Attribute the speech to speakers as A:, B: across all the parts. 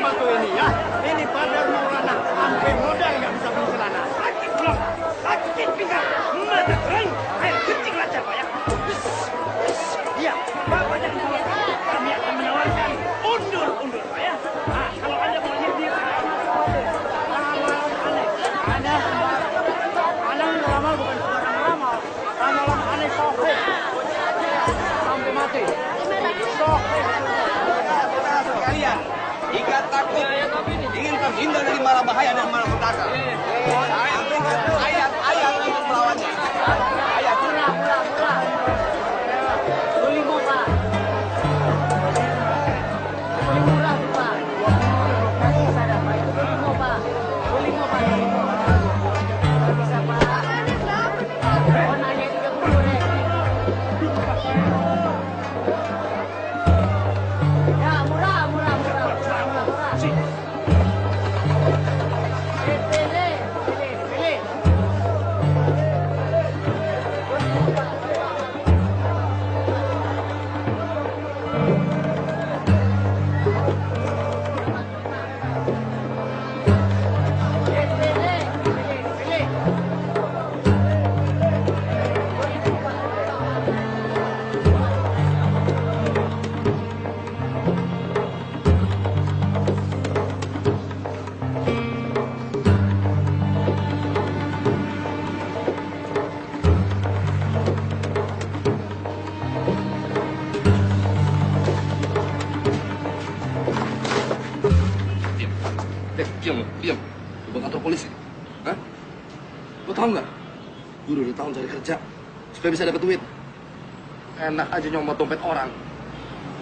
A: batu ini ya. Ini Padar Maulana sampai modal nggak bisa beli celana. Sakit belum? Sakit pinggang. Mata kering. Ayo kencing lancar Pak ya. Iya, Bapak jangan khawatir. Kami akan menawarkan undur Pak ya. Nah, kalau Anda mau lihat dia, Anda ramal bukan sembarang ramal. Ramalan aneh sohek. Sampai mati. Sohek.
B: Sekalian, jika takut ingin terhindar dari mara bahaya dan malapetaka, ayat-ayat untuk melawannya. Ayat.
C: Beli Pak. Beli murah Pak. Bisa ada Pak. Beli Pak. Bisa Pak. Oh nanya 30 deh. Ya murah. Pilih.
D: Diam. Lu kantor polisi. Hah? Lu tahu nggak? Gue udah tahun cari kerja supaya bisa dapat duit. Enak aja nyomot dompet orang.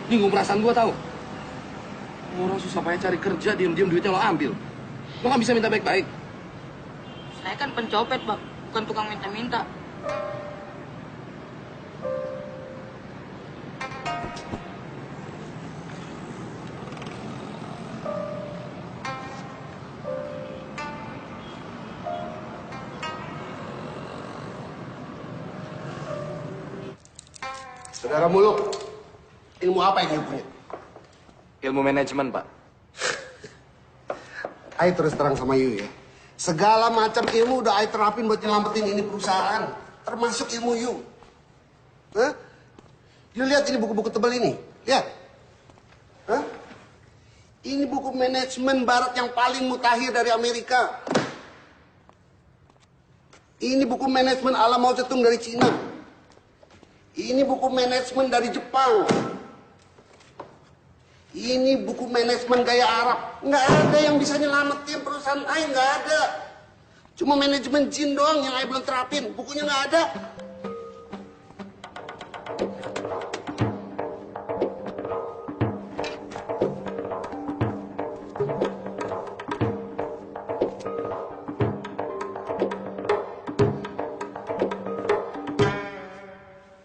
D: Nyinggung perasaan gue tahu. Orang susah payah cari kerja, diam-diam duitnya lo ambil. Lo nggak bisa minta baik-baik.
C: Saya kan pencopet, Bang. Bukan tukang minta-minta.
E: Saudara Muluk, ilmu apa yang punya?
D: Ilmu manajemen, Pak.
E: Ayo terus terang sama Yu ya. Segala macam ilmu udah Ayo terapin buat nyelamatin ini perusahaan. Termasuk ilmu Yu. Hah? You lihat ini buku-buku tebal ini. Lihat. Hah? Ini buku manajemen barat yang paling mutakhir dari Amerika. Ini buku manajemen ala Mao Zedong dari Cina. Ini buku manajemen dari Jepang. Ini buku manajemen gaya Arab. Nggak ada yang bisa nyelamatin perusahaan Ayo, nggak ada. Cuma manajemen jin doang yang Ayo belum terapin. Bukunya nggak ada.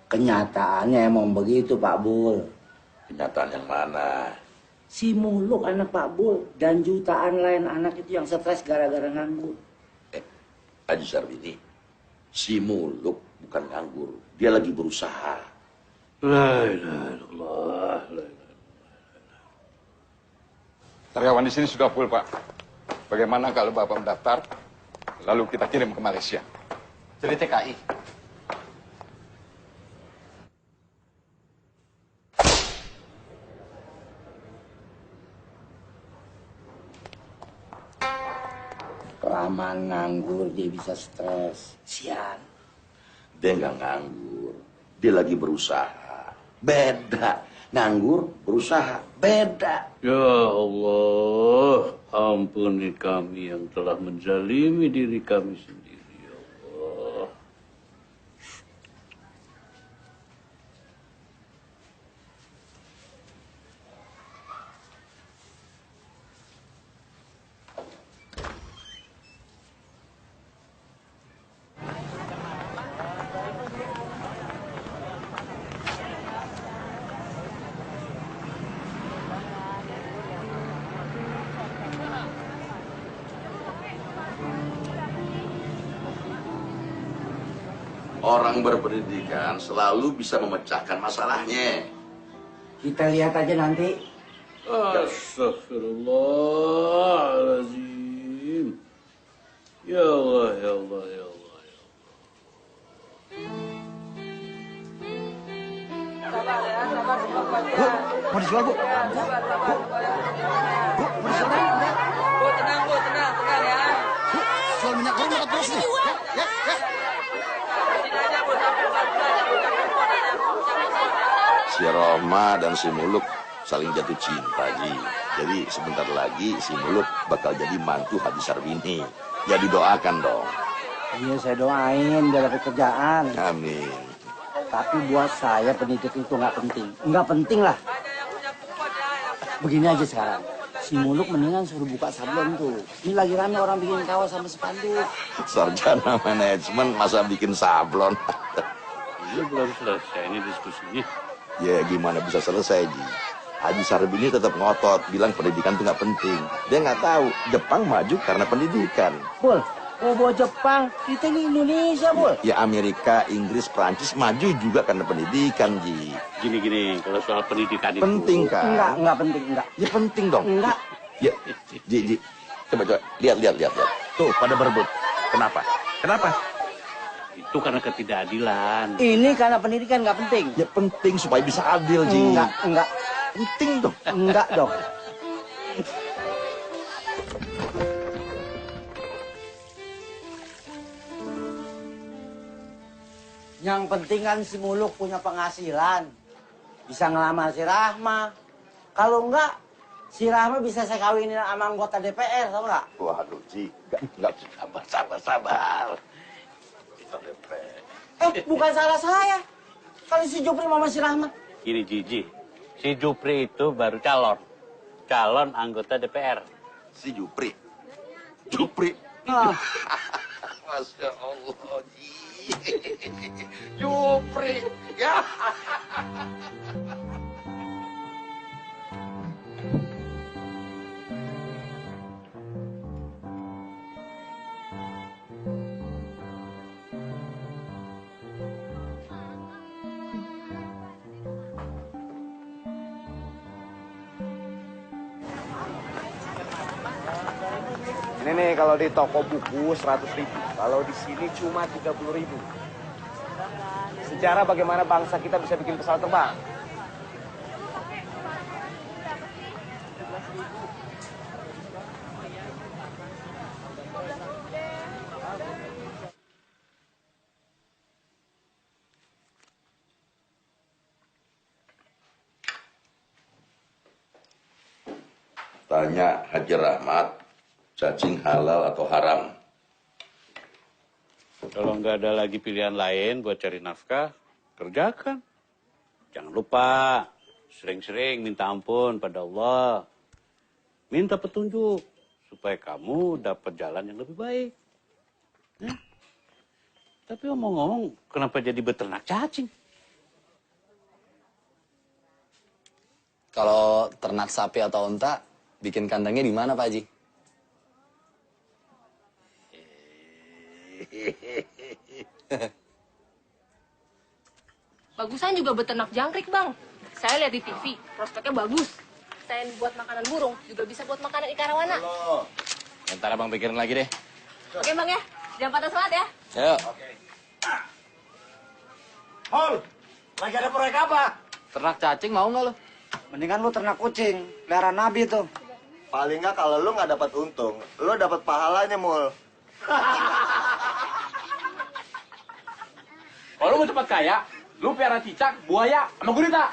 F: Kenyataannya emang begitu, Pak Bul.
G: Kenyataan yang mana?
F: Si Muluk anak Pak Bul dan jutaan lain anak itu yang stres gara-gara nganggur.
G: Haji Sarbini, si Muluk bukan nganggur, dia lagi berusaha.
H: La ilaha illallah.
I: Karyawan di sini sudah full, Pak. Bagaimana kalau Bapak mendaftar, lalu kita kirim ke Malaysia?
D: Jadi TKI.
F: Kelamaan nganggur dia bisa stres. Sian.
G: Dia nggak nganggur, dia lagi berusaha. Beda. Nganggur, berusaha. Beda.
H: Ya Allah, ampuni kami yang telah menzalimi diri kami sendiri, ya Allah.
G: Orang berpendidikan selalu bisa memecahkan masalahnya.
F: Kita lihat aja nanti.
H: Astagfirullahaladzim. Ya Allah, ya Allah, ya Allah, ya
B: Bu, mau dijual, Bu. Bu, mau dijual, Bu.
J: Bu, tenang ya.
B: Bu, jual minyak goreng dapat terus nih. Ya.
J: Sini aja, Bu, sampai aja, Bu.
G: Si Roma dan si Muluk saling jatuh cinta, Ji. Jadi sebentar lagi si Muluk bakal jadi mantu Haji Sarbini. Ya didoakan dong.
F: Iya, saya doain dia dapat kerjaan.
G: Amin.
F: Tapi buat saya pendidik itu nggak penting. Nggak penting lah. Begini aja sekarang. Si Muluk mendingan suruh buka sablon tuh. Ini lagi rame orang bikin kaos sama spanduk.
G: Sarjana manajemen masa bikin sablon.
H: Ini belum selesai ini diskusinya.
G: Ya gimana bisa selesai, Ji? Haji Sarbini tetap ngotot, bilang pendidikan itu nggak penting. Dia nggak tahu Jepang maju karena pendidikan.
F: Bul, bawa Jepang, kita ini Indonesia, Bul.
G: Ya Amerika, Inggris, Prancis maju juga karena pendidikan, Ji.
H: Gini, kalau soal pendidikan itu...
G: Penting, kan?
F: Enggak penting, enggak.
G: Ya penting dong.
F: Enggak.
G: Ya, Ji. Coba. Lihat. Tuh, pada berebut. Kenapa?
H: Itu karena ketidakadilan.
F: Ini karena pendidikan nggak penting.
G: Ya penting supaya bisa adil, Ji.
F: Enggak.
G: Penting dong.
F: Enggak dong. Yang penting kan si Muluk punya penghasilan. Bisa ngelamar si Rahma. Kalau enggak, si Rahma bisa saya kawinin sama anggota DPR, tau nggak?
G: Waduh, Ji. Enggak. Sabar. Kita DPR.
F: Bukan salah saya. Kalau si Jupri sama si Rahma.
H: Gini, Ji. Si Jupri itu baru calon anggota DPR.
G: Si Jupri. Masya Allah, Ji. Jupri. Ya.
B: Ini nih kalau di toko buku 100.000, kalau di sini cuma 30.000. Sejarah bagaimana bangsa kita bisa bikin pesawat terbang.
G: Tanya Haji Rahmat, cacing halal atau haram?
H: Kalau nggak ada lagi pilihan lain buat cari nafkah, kerjakan. Jangan lupa sering-sering minta ampun pada Allah. Minta petunjuk supaya kamu dapat jalan yang lebih baik. Tapi ngomong-ngomong, kenapa jadi beternak cacing?
K: Kalau ternak sapi atau unta, bikin kandangnya di mana, Pak Haji?
L: Bagusan juga beternak jangkrik, Bang. Saya lihat di TV, prospeknya bagus. Saya buat makanan burung, juga bisa buat makanan ikan arowana.
K: Ntar abang pikirin lagi deh.
L: Oke, Bang ya. Jangan patah semangat ya.
K: Yuk.
A: Hol, lagi ada proyek apa?
K: Ternak cacing mau nggak lo?
F: Mendingan lu ternak kucing, pelihara Nabi tuh.
M: Paling nggak kalau lu nggak dapat untung, lu dapat pahalanya, Mul.
B: Kalau lu mau cepat kaya, lu piara cicak, buaya, sama gurita.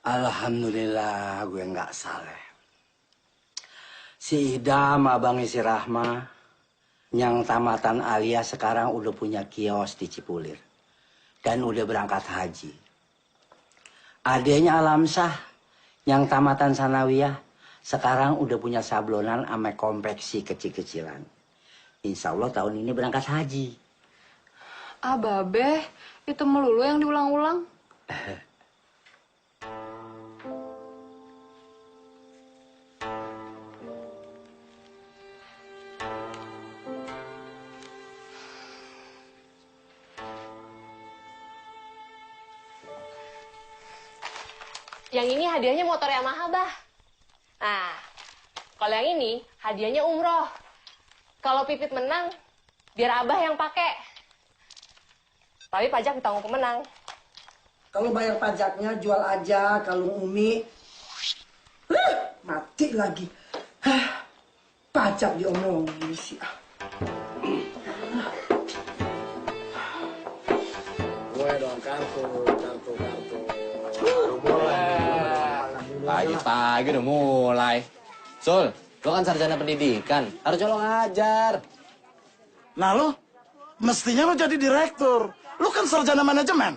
F: Alhamdulillah gue nggak salah. Si Idam, abangnya si Rahma, yang tamatan Alia sekarang udah punya kios di Cipulir. Dan udah berangkat haji. Adanya Alamsah, yang tamatan Sanawiyah, sekarang udah punya sablonan sama konveksi kecil-kecilan. Insya Allah tahun ini berangkat haji.
L: Ah, Babe, itu melulu yang diulang-ulang. Yang ini hadiahnya motor Yamaha, Bah. Nah, kalau yang ini hadiahnya umroh. Kalau Pipit menang, biar Abah yang pakai. Tapi pajak ditanggung pemenang.
N: Kalau bayar pajaknya jual aja kalung Umi. Mati lagi. Pajak diomongin sih.
K: Gue dong kartu. Baru mulai. Pagi-pagi udah mulai. Sul, lo kan sarjana pendidikan, harusnya lo ngajar.
A: Nah lo, mestinya lo jadi direktur. Lo kan sarjana manajemen.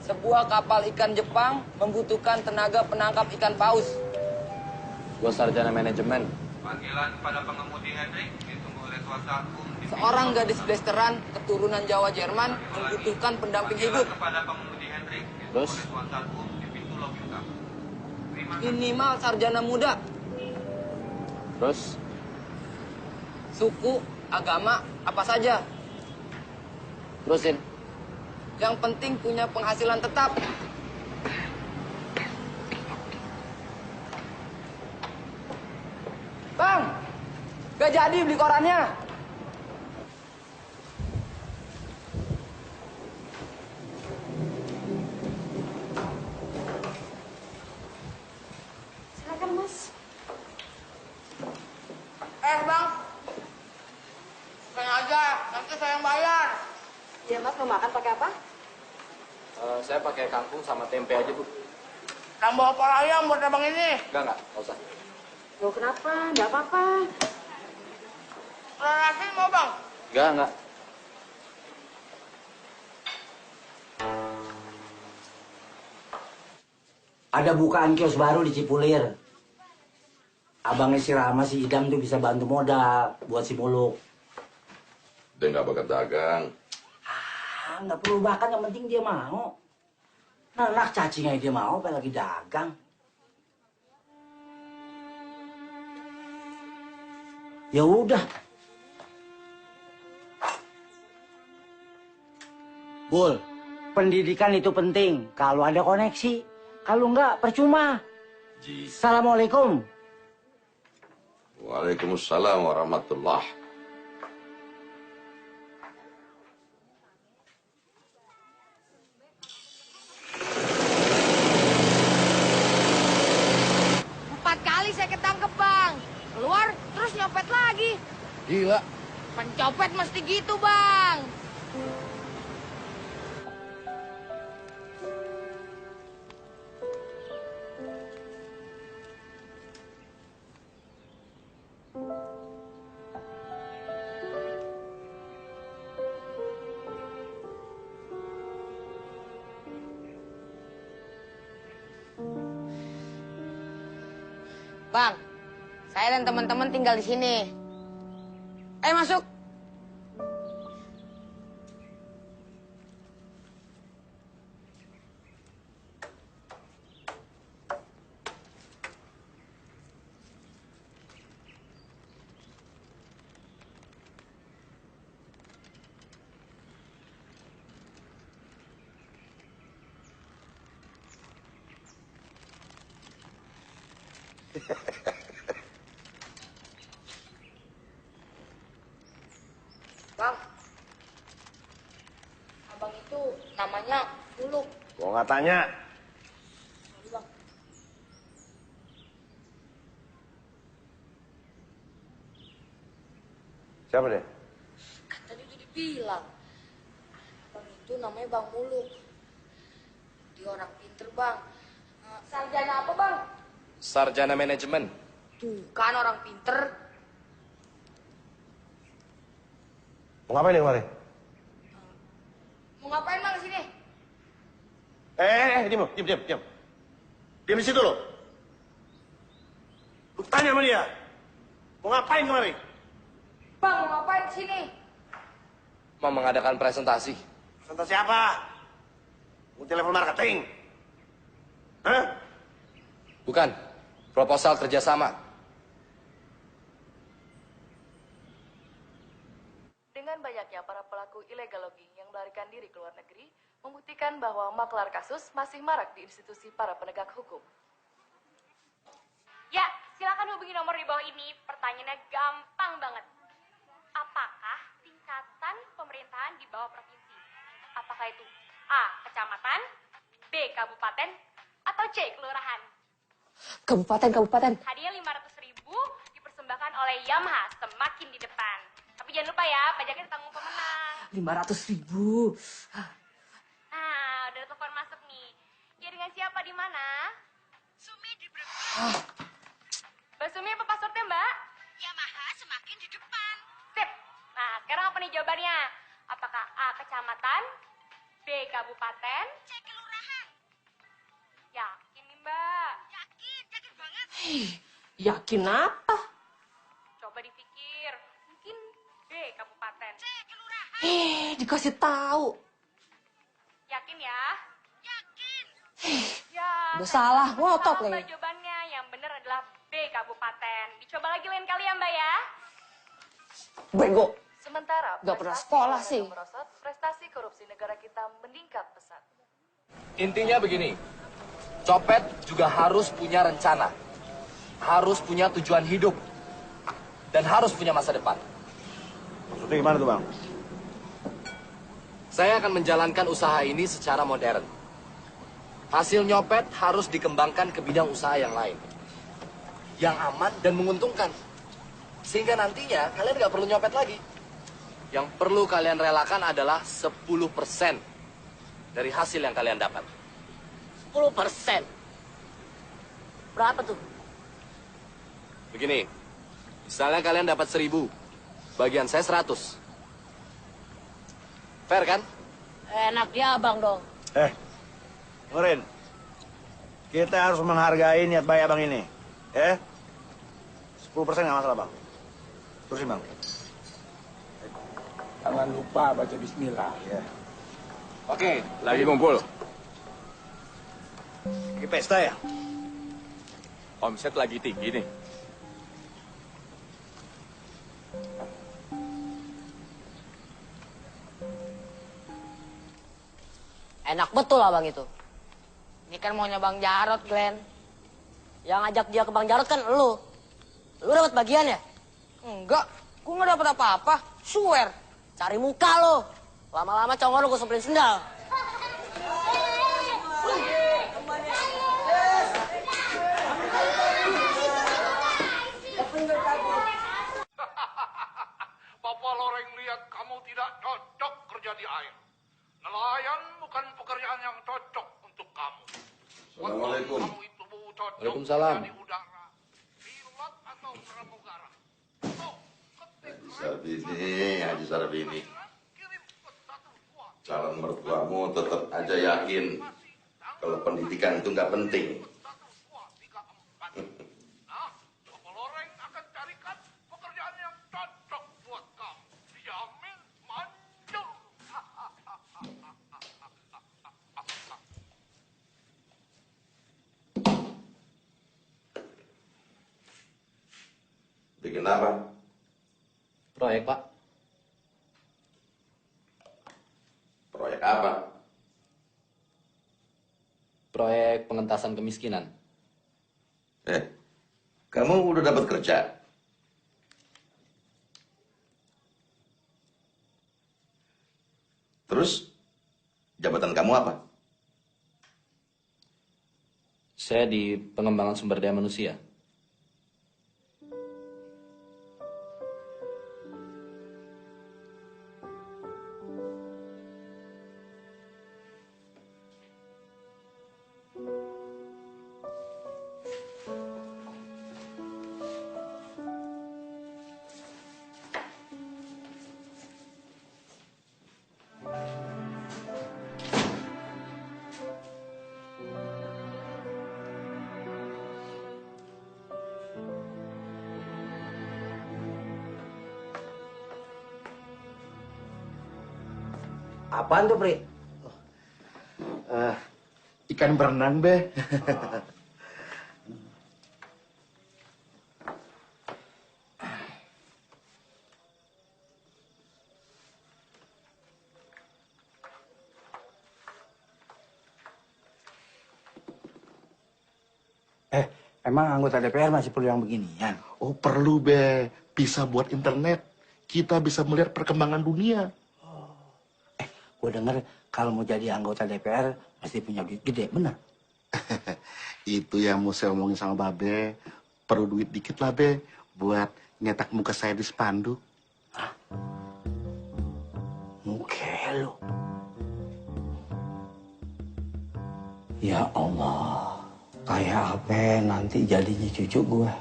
O: Sebuah kapal ikan Jepang membutuhkan tenaga penangkap ikan paus.
K: Gue sarjana manajemen.
P: Panggilan pada pengemudi Hendrik ditunggu oleh kuasa hukum.
O: Seorang gadis blasteran keturunan Jawa Jerman membutuhkan pendamping hidup.
P: Kepada pengemudi Hendrik
K: Terus?
P: oleh kuasa hukum di pintu lobi utama.
O: Minimal sarjana muda.
K: Terus?
O: Suku, agama, apa saja.
K: Terusin.
O: Yang penting punya penghasilan tetap. Bang, gak jadi beli korannya.
L: Silakan, Mas.
O: Bang. Sengaja, nanti saya yang bayar.
L: Ya, Mas, mau makan pakai apa?
K: Saya pakai kangkung sama tempe aja, Bu.
O: Tambah opor ayam buat abang ini.
K: Enggak usah.
L: Loh, kenapa? Nggak apa-apa.
O: Telur asin mau, Bang?
K: Enggak.
F: Ada bukaan kios baru di Cipulir. Abangnya si Rama, si Idam tuh bisa bantu modal buat si Muluk.
G: Dia nggak bakat dagang.
F: Nggak perlu bahkan, yang penting dia mau. Nah, cacingnya dia mau, apa lagi dagang. Ya udah. Bul, pendidikan itu penting kalau ada koneksi. Kalau enggak, percuma. Assalamualaikum.
G: Waalaikumsalam warahmatullahi.
Q: Nyopet lagi.
K: Gila.
Q: Pencopet mesti gitu, Bang. Bang, saya dan teman-teman tinggal di sini. Ayo masuk. Bang, abang itu namanya Muluk.
E: Gua nggak tanya.
Q: Sorry, Bang.
E: Siapa dia?
Q: Kan tadi udah dibilang. Abang itu namanya Bang Muluk. Dia orang pinter, Bang. Sarjana apa, Bang?
K: Sarjana manajemen.
Q: Tuh kan orang pinter.
E: Mau ngapain nih kemarin?
Q: Mau ngapain, Bang, sini?
E: Diam. Diam di situ lo. Lu tanya sama dia. Mau ngapain kemarin?
Q: Bang, mau ngapain sini?
K: Mau mengadakan presentasi.
E: Presentasi apa? Multi level marketing. Hah?
K: Bukan. Proposal kerjasama.
R: Galoging yang melarikan diri ke luar negeri membuktikan bahwa maklar kasus masih marak di institusi para penegak hukum.
L: Ya, silakan hubungi nomor di bawah ini. Pertanyaannya gampang banget. Apakah tingkatan pemerintahan di bawah provinsi? Apakah itu A. Kecamatan, B. Kabupaten, atau C. Kelurahan?
R: Kabupaten.
L: Hadiah 500.000 dipersembahkan oleh Yamaha semakin di depan. Tapi jangan lupa ya, pajaknya ditanggung pemenang.
R: 500.000.
L: Nah, udah telepon masuk nih. Ya dengan siapa di mana? Sumi di Brebes. Mbak Sumi apa passwordnya Mbak? Yamaha semakin di depan. Sip. Nah, sekarang apa nih jawabannya? Apakah A. Kecamatan, B. Kabupaten, C. Kelurahan? Yakin nih Mbak? Yakin banget.
R: Yakin apa?
L: Coba dipikir. Mungkin B. Kabupaten. C. Kelurahan.
R: Dikasih tahu.
L: Yakin ya? Yakin. Ya.
R: Udah salah, ngotot
L: Mbak
R: lagi.
L: jawabannya. Yang benar adalah B. Kabupaten. Dicoba lagi lain kali ya Mbak ya.
R: Bego. Gak
L: Sementara
R: pernah
L: prestasi
R: sekolah
L: olahraga
R: sih.
L: merosot, prestasi korupsi negara kita meningkat pesat.
D: Intinya begini, copet juga harus punya rencana, harus punya tujuan hidup, dan harus punya masa depan.
A: Maksudnya gimana tuh Bang?
D: Saya akan menjalankan usaha ini secara modern. Hasil nyopet harus dikembangkan ke bidang usaha yang lain, yang aman dan menguntungkan. Sehingga nantinya kalian nggak perlu nyopet lagi. Yang perlu kalian relakan adalah 10% dari hasil yang kalian dapat.
R: 10%. Berapa tuh?
D: Begini, misalnya kalian dapat 1.000, bagian saya 100. Fair kan?
R: Enak dia abang dong.
A: Dengerin. Kita harus menghargai niat baik abang ini. 10% nggak masalah Bang. Terusin Bang.
I: Jangan lupa baca bismillah.
A: Ya.
I: Oke, lagi ngumpul.
A: Lagi pesta ya?
I: Omset lagi tinggi nih.
R: Enak betul abang itu. Ini kan maunya Bang Jarot, Glenn. Yang ngajak dia ke Bang Jarot kan lu. Lu dapat bagian ya? Enggak, gua nggak dapat apa-apa. Swear. Cari muka lo. Lama-lama congor lu gue semperin sendal.
S: Bapak Loreng lihat kamu tidak cocok kerja di air. Nelayan bukan pekerjaan yang cocok untuk kamu.
G: Assalamualaikum.
S: Kamu itu cocok
D: Waalaikumsalam.
S: di udara, pilot atau pramugara.
G: Haji Sarbini. Calon mertuamu tetap aja yakin kalau pendidikan itu nggak penting.
S: Bapak Loreng akan carikan pekerjaan yang cocok buat kamu. Dijamin manjur.
G: Bikin apa?
D: Proyek, Pak.
G: Proyek apa?
D: Proyek pengentasan kemiskinan.
G: Kamu udah dapat kerja? Terus, jabatan kamu apa?
D: Saya di pengembangan sumber daya manusia.
F: Apaan tuh, Pri?
A: Ikan berenang, Be.
F: Emang anggota DPR masih perlu yang beginian?
T: Oh perlu be, bisa buat internet. Kita bisa melihat perkembangan dunia.
F: Gue denger kalau mau jadi anggota DPR mesti punya duit gede, benar?
T: Itu yang mau saya omongin sama Babe. Perlu duit dikit lah be, buat nyetak muka saya di spanduk.
F: Muka lu. Ya Allah, kayak apa nanti jadinya cucu gue?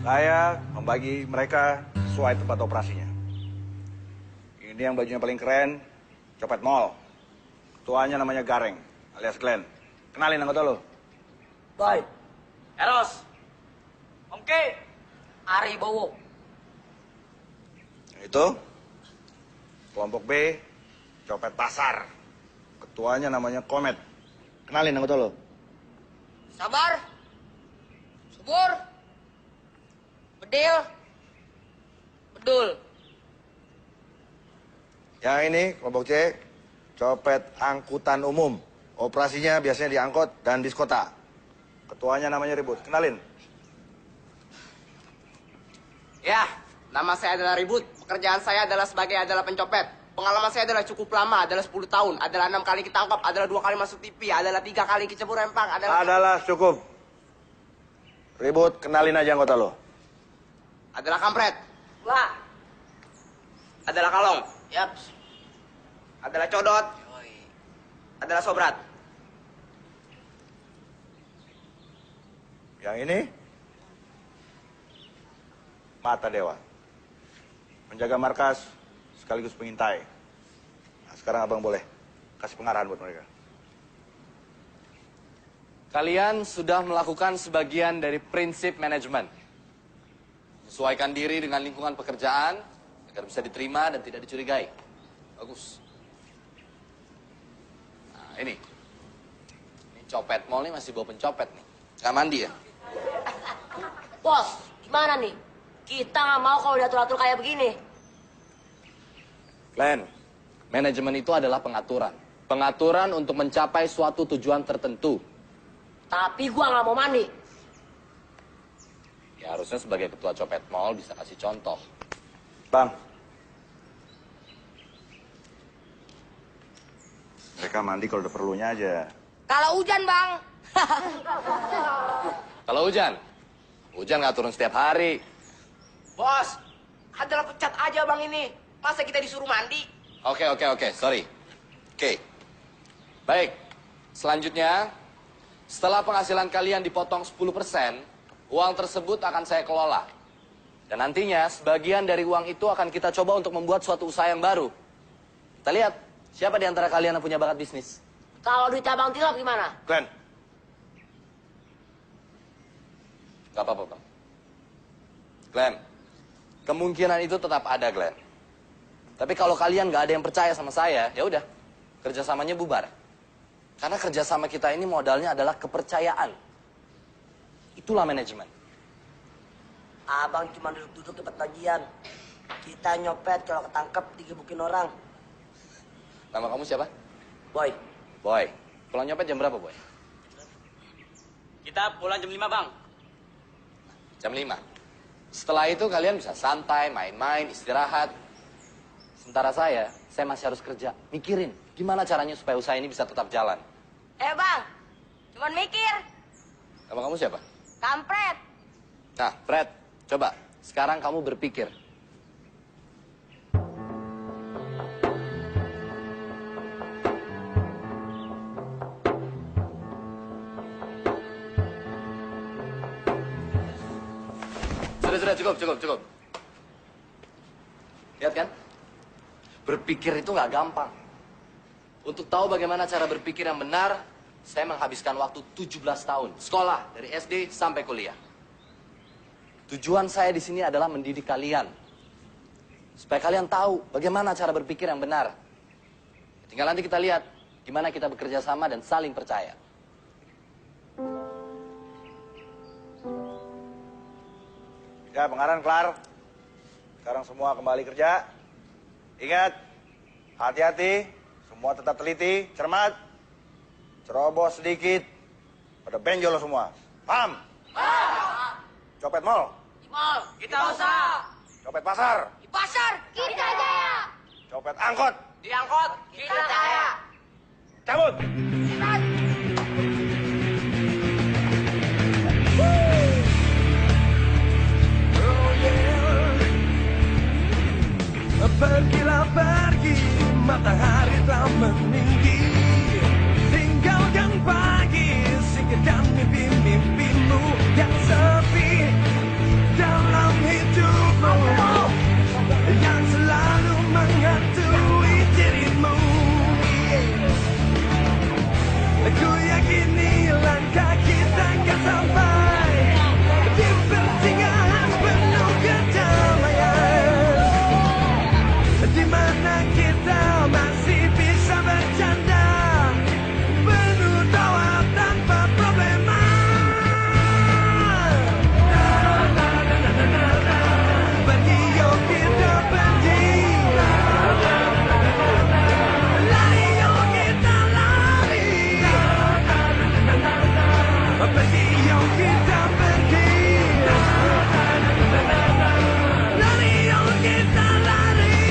B: Saya membagi mereka sesuai tempat operasinya. Ini yang bajunya paling keren, copet mall. Ketuanya namanya Gareng, alias Glenn. Kenalin anggota lo.
R: Boy. Eros. Om K. Ari Bowo.
B: Itu kelompok B, copet pasar. Ketuanya namanya Komet. Kenalin anggota lo.
R: Sabar. Subur. Bedil. Bedul.
B: Yang ini kelompok C, copet angkutan umum. Operasinya biasanya di angkot dan di kota. Ketuanya namanya Ribut. Kenalin.
O: Ya, nama saya adalah Ribut. Pekerjaan saya adalah sebagai pencopet. Pengalaman saya adalah cukup lama, adalah 10 tahun. Adalah 6 kali ketangkap, adalah 2 kali masuk TV, adalah 3 kali kecebur rempang,
B: Adalah cukup. Ribut, kenalin aja anggota lo.
O: Adalah kampret. Wah. Adalah kalong. Yap. Adalah codot. Adalah sobrat.
B: Yang ini Mata Dewa. Menjaga markas sekaligus pengintai. Nah, sekarang abang boleh kasih pengarahan buat mereka.
K: Kalian sudah melakukan sebagian dari prinsip manajemen. Sesuaikan diri dengan lingkungan pekerjaan agar bisa diterima dan tidak dicurigai. Bagus. Nah, ini copet mall nih masih bawa pencopet nih. Nggak mandi ya?
R: Bos, gimana nih? Kita nggak mau kalau diatur-atur kayak begini.
K: Glenn, manajemen itu adalah pengaturan. Pengaturan untuk mencapai suatu tujuan tertentu.
R: Tapi gua nggak mau mandi.
K: Ya harusnya sebagai ketua copet mall bisa kasih contoh.
B: Bang. Mereka mandi kalau udah perlunya aja.
R: Kalau hujan, Bang.
K: Kalau hujan? Hujan nggak turun setiap hari.
O: Bos, adalah pecat aja bang ini. Masa kita disuruh mandi?
K: Oke, sorry. Oke. Baik, selanjutnya, setelah penghasilan kalian dipotong 10%, uang tersebut akan saya kelola. Dan nantinya, sebagian dari uang itu akan kita coba untuk membuat suatu usaha yang baru. Kita lihat, siapa di antara kalian yang punya bakat bisnis?
R: Kalau duit Abang Tilap gimana?
B: Glenn.
K: Gak apa-apa, Bang. Glenn, kemungkinan itu tetap ada, Glenn. Tapi kalau kalian gak ada yang percaya sama saya, ya udah, kerjasamanya bubar. Karena kerjasama kita ini modalnya adalah kepercayaan. Itulah manajemen.
R: Abang cuma duduk-duduk dapat bagian. Kita nyopet kalau ketangkep digebukin orang.
K: Nama kamu siapa?
R: Boy.
K: Boy. Pulang nyopet jam berapa, Boy?
O: Kita pulang jam 5 bang.
K: Jam 5. Setelah itu kalian bisa santai, main-main, istirahat. Sementara saya masih harus kerja. Mikirin gimana caranya supaya usaha ini bisa tetap jalan.
R: Bang, cuman mikir.
K: Nama kamu siapa?
R: Kampret.
K: Nah, Fred, coba. Sekarang kamu berpikir. Sudah, cukup. Lihat kan? Berpikir itu nggak gampang. Untuk tahu bagaimana cara berpikir yang benar, saya menghabiskan waktu 17 tahun. Sekolah, dari SD sampai kuliah. Tujuan saya di sini adalah mendidik kalian. Supaya kalian tahu bagaimana cara berpikir yang benar. Tinggal nanti kita lihat, gimana kita bekerja sama dan saling percaya.
B: Ya, pengaran kelar. Sekarang semua kembali kerja. Ingat, hati-hati, semua tetap teliti, cermat. Ceroboh sedikit, pada benjol lo semua. Paham? Copet mall.
R: Di mall. Kita usaha.
B: Copet pasar.
R: Di pasar. Kita jaya.
B: Copet angkot.
R: Di angkot. Kita jaya.
B: Cabut.
A: Pergilah pergi, matahari telah meninggi. Tinggalkan pagi, singkirkan mimpi-mimpimu yang sepi dalam hidupmu, yang selalu menghantui dirimu. Aku yakini langkah kita akan sampai di pertengahan penuh kedamaian, di mana kita masih bisa bercanda penuh tawa tanpa problema. Pergi yuk kita pergi, lari yuk kita lari. Pergi yuk kita pergi, lari yuk kita lari.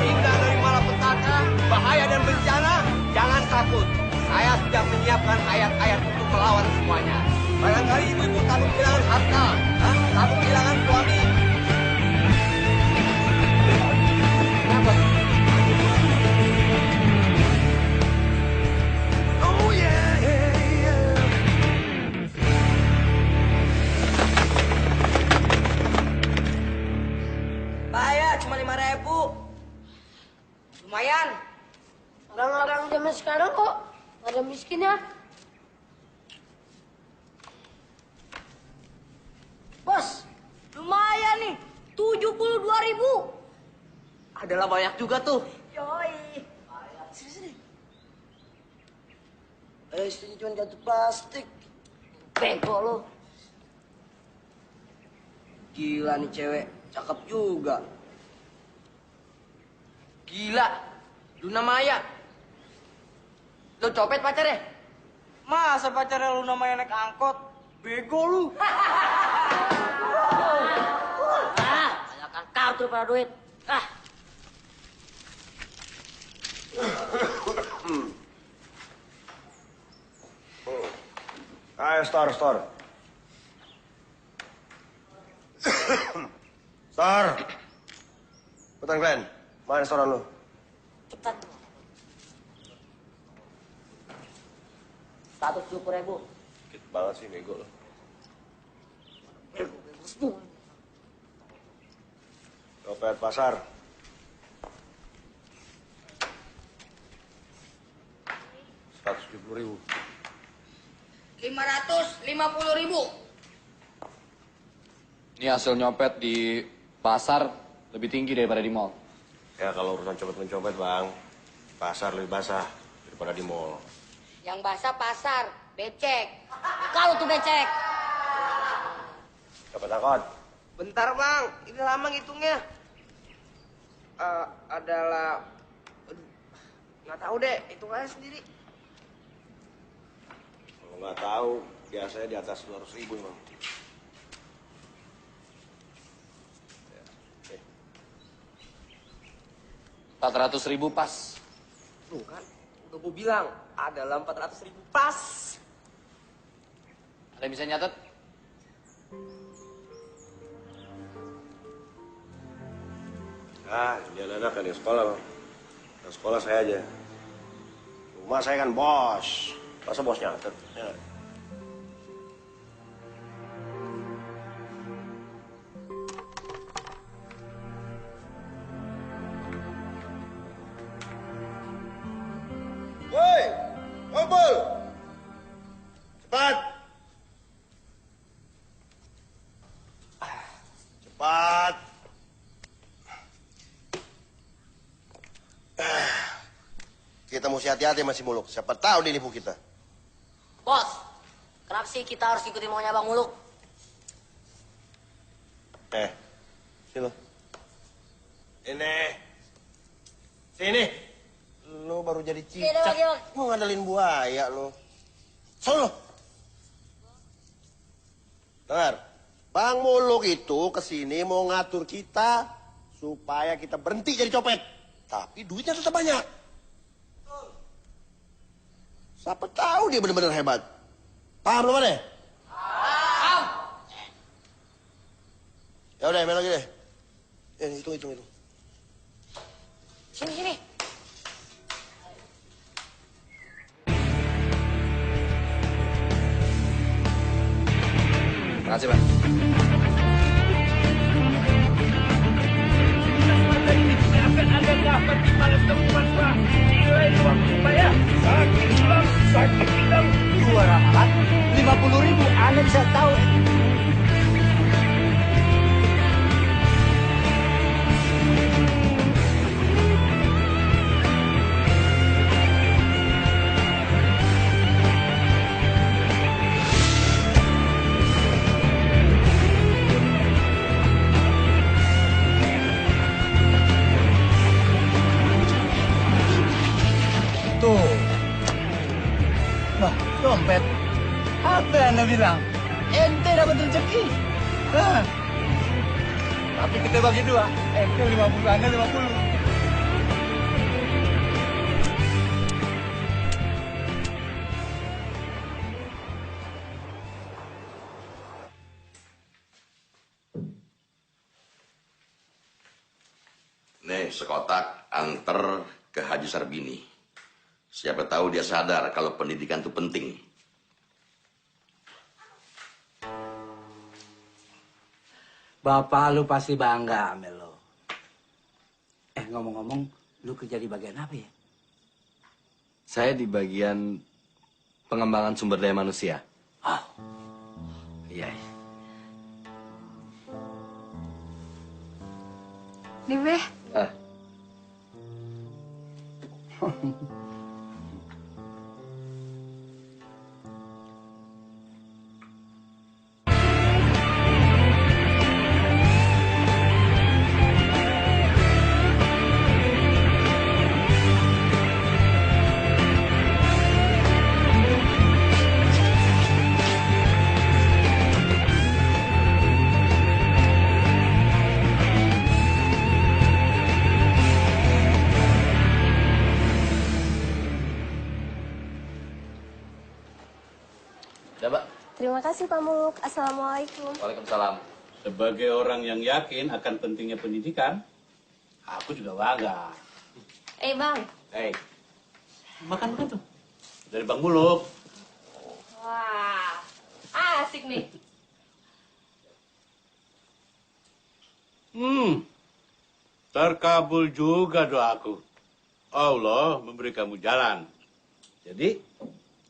O: Hingga dari malapetaka, bahaya dan bencana, jangan takut. Saya sudah menyiapkan ayat-ayat untuk melawan semuanya. Barangkali ibu-ibu takut kehilangan harta, takut kehilangan suami.
A: Oh yeah, yeah.
R: Bayar cuma 5.000. Lumayan.
Q: Orang-orang zaman sekarang kok pada miskin ya?
R: Bos, lumayan nih. 72.000.
O: Adalah banyak juga tuh.
R: Yoi. Sini. Istrinya cuma jatuh plastik. Bego lo. Gila nih cewek, cakep juga.
O: Gila, Luna Maya. Lo copet pacarnya?
R: Masa pacarnya lu namanya naik angkot? Bego lu. Banyakkan kartu pada duit.
B: Ayo, store. Store. Petan Glenn, mana restoran lu?
R: Cepat. 170.000.
B: Dikit banget sih, bego lu. Copet pasar. 170.000.
R: 550.000.
K: Ini hasil nyopet di pasar lebih tinggi daripada di mall.
B: Ya kalau urusan copet-mencopet bang, pasar lebih basah daripada di mall.
Q: Yang basah pasar, becek.
R: Kalau tuh becek.
B: Copet angkot.
O: Bentar bang, ini lama ngitungnya. Adalah... Nggak tahu deh, hitung aja sendiri.
B: Kalau nggak tahu, biasanya di atas 200.000 bang.
K: 400.000 pas.
O: Tuh kan, udah gue bilang, adalah 400.000 pas.
K: Ada yang bisa nyatet?
B: Ini anak-anak kan yang sekolah bang. Yang sekolah saya aja. Rumah saya kan bos. Masa bos nyatet? Ya. Woi, kumpul. Cepat.
E: kita mesti hati-hati sama si Muluk. Siapa tahu dia nipu kita.
R: Bos, kenapa sih kita harus ikutin maunya Bang Muluk?
E: Sini lo. Sini. Lo baru jadi cicak. Mau ngandelin buaya lo. Sono. Dengar. Bang Muluk itu kesini mau ngatur kita supaya kita berhenti jadi copet. Tapi duitnya tetap banyak. Siapa tahu dia benar-benar hebat. Paham lo mana? Paham. Ya udah, main lagi deh. Hitung.
R: Sini.
K: Makasih, Pak.
A: Akan ada dapat di malam temuan, Pak. Nilai uang supaya sakit hilang.
F: Dua ramalan, 50.000. Anda bisa tahu. Tuh. Wah, dompet. Apa yang Anda bilang? Ente dapat rezeki. Tapi kita bagi dua. Ente 50, Anda 50.
G: Nih, sekotak anter ke Haji Sarbini. Siapa tahu dia sadar kalau pendidikan itu penting.
F: Bapak lu pasti bangga sama lo. Ngomong-ngomong, lu kerja di bagian apa ya?
D: Saya di bagian pengembangan sumber daya manusia.
F: Oh, iya.
Q: Nih, Be.
L: Terima kasih Pak Muluk. Assalamualaikum.
K: Waalaikumsalam.
H: Sebagai orang yang yakin akan pentingnya pendidikan, aku juga bangga.
L: Bang.
H: Makan tuh. Dari Bang Muluk.
L: Wah, asik nih.
H: Terkabul juga doaku. Allah memberi kamu jalan. Jadi,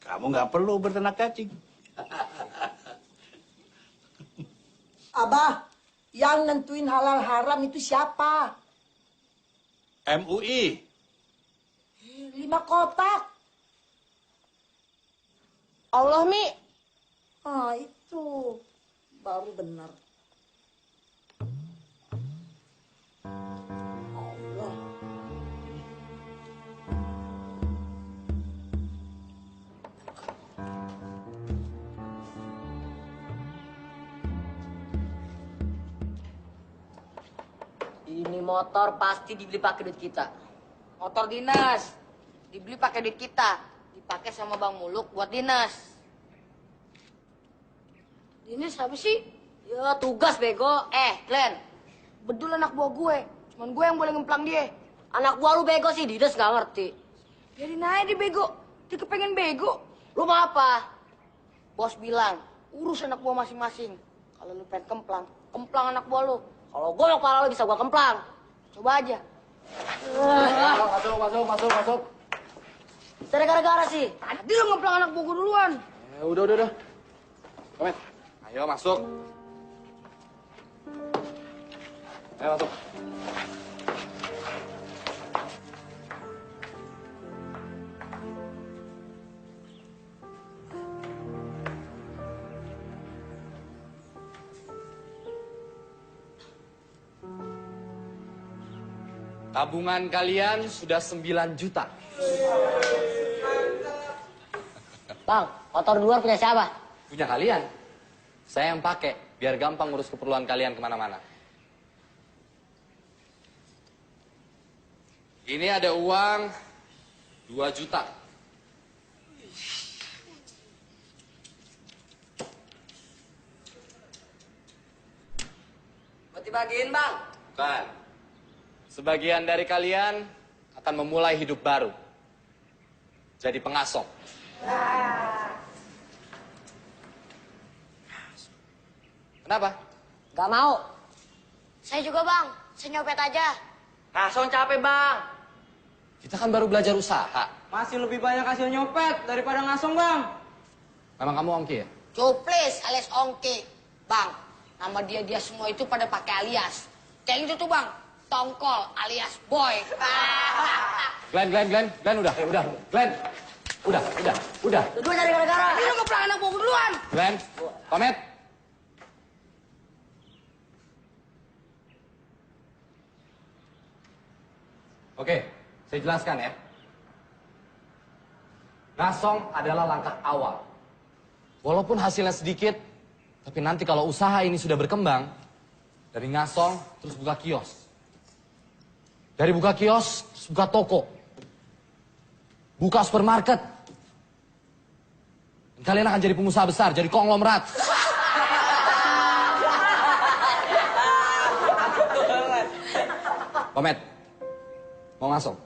H: kamu nggak perlu bertenak cacing.
N: Abah, yang nentuin halal haram itu siapa?
H: MUI.
N: 5 kotak.
L: Allah, Mi.
N: Itu baru benar. Allah.
R: Ini motor pasti dibeli pakai duit kita. Motor dinas dibeli pakai duit kita, dipakai sama Bang Muluk buat dinas. Dinas apa sih? Ya tugas bego. Glenn, bedul anak buah gue. Cuman gue yang boleh ngemplang dia. Anak buah lu bego sih, dinas nggak ngerti. Biarin aja dia bego. Dia kepengen bego. Lu mau apa? Bos bilang, urus anak buah masing-masing. Kalau lu pengen kemplang, kemplang anak buah lu. Kalau gue mau kepala lu bisa gue kemplang. Coba aja.
D: Masuk.
R: Saya gara-gara sih. Tadi lu ngemplang anak buah gue duluan.
D: Udah. Komen. Ayo masuk. Ayo masuk.
K: Tabungan kalian sudah 9 juta.
R: Bang, motor di luar punya siapa?
K: Punya kalian. Saya yang pakai, biar gampang ngurus keperluan kalian kemana-mana. Ini ada uang 2 juta.
R: Buat dibagiin, Bang.
K: Bukan. Sebagian dari kalian akan memulai hidup baru. Jadi pengasong. Kenapa?
R: Gak mau. Saya juga, Bang. Saya nyopet aja.
O: Ngasong capek, Bang.
K: Kita kan baru belajar usaha.
O: Masih lebih banyak hasil nyopet daripada ngasong, Bang.
K: Memang kamu ongki ya?
R: Cuplis alias Ongki. Bang, nama dia semua itu pada pakai alias. Kayak gitu tuh, Bang. Tongkol alias Boy.
K: Glenn, udah. Glenn, udah.
R: Dua cari gara-gara. Ini lu ngepelang anak gua duluan.
K: Glenn, pamit. Oke, saya jelaskan ya. Ngasong adalah langkah awal. Walaupun hasilnya sedikit, tapi nanti kalau usaha ini sudah berkembang, dari ngasong terus buka kios. Dari buka kios, terus buka toko. Buka supermarket. Dan kalian akan jadi pengusaha besar, jadi konglomerat. Pamit. Mau ngasong?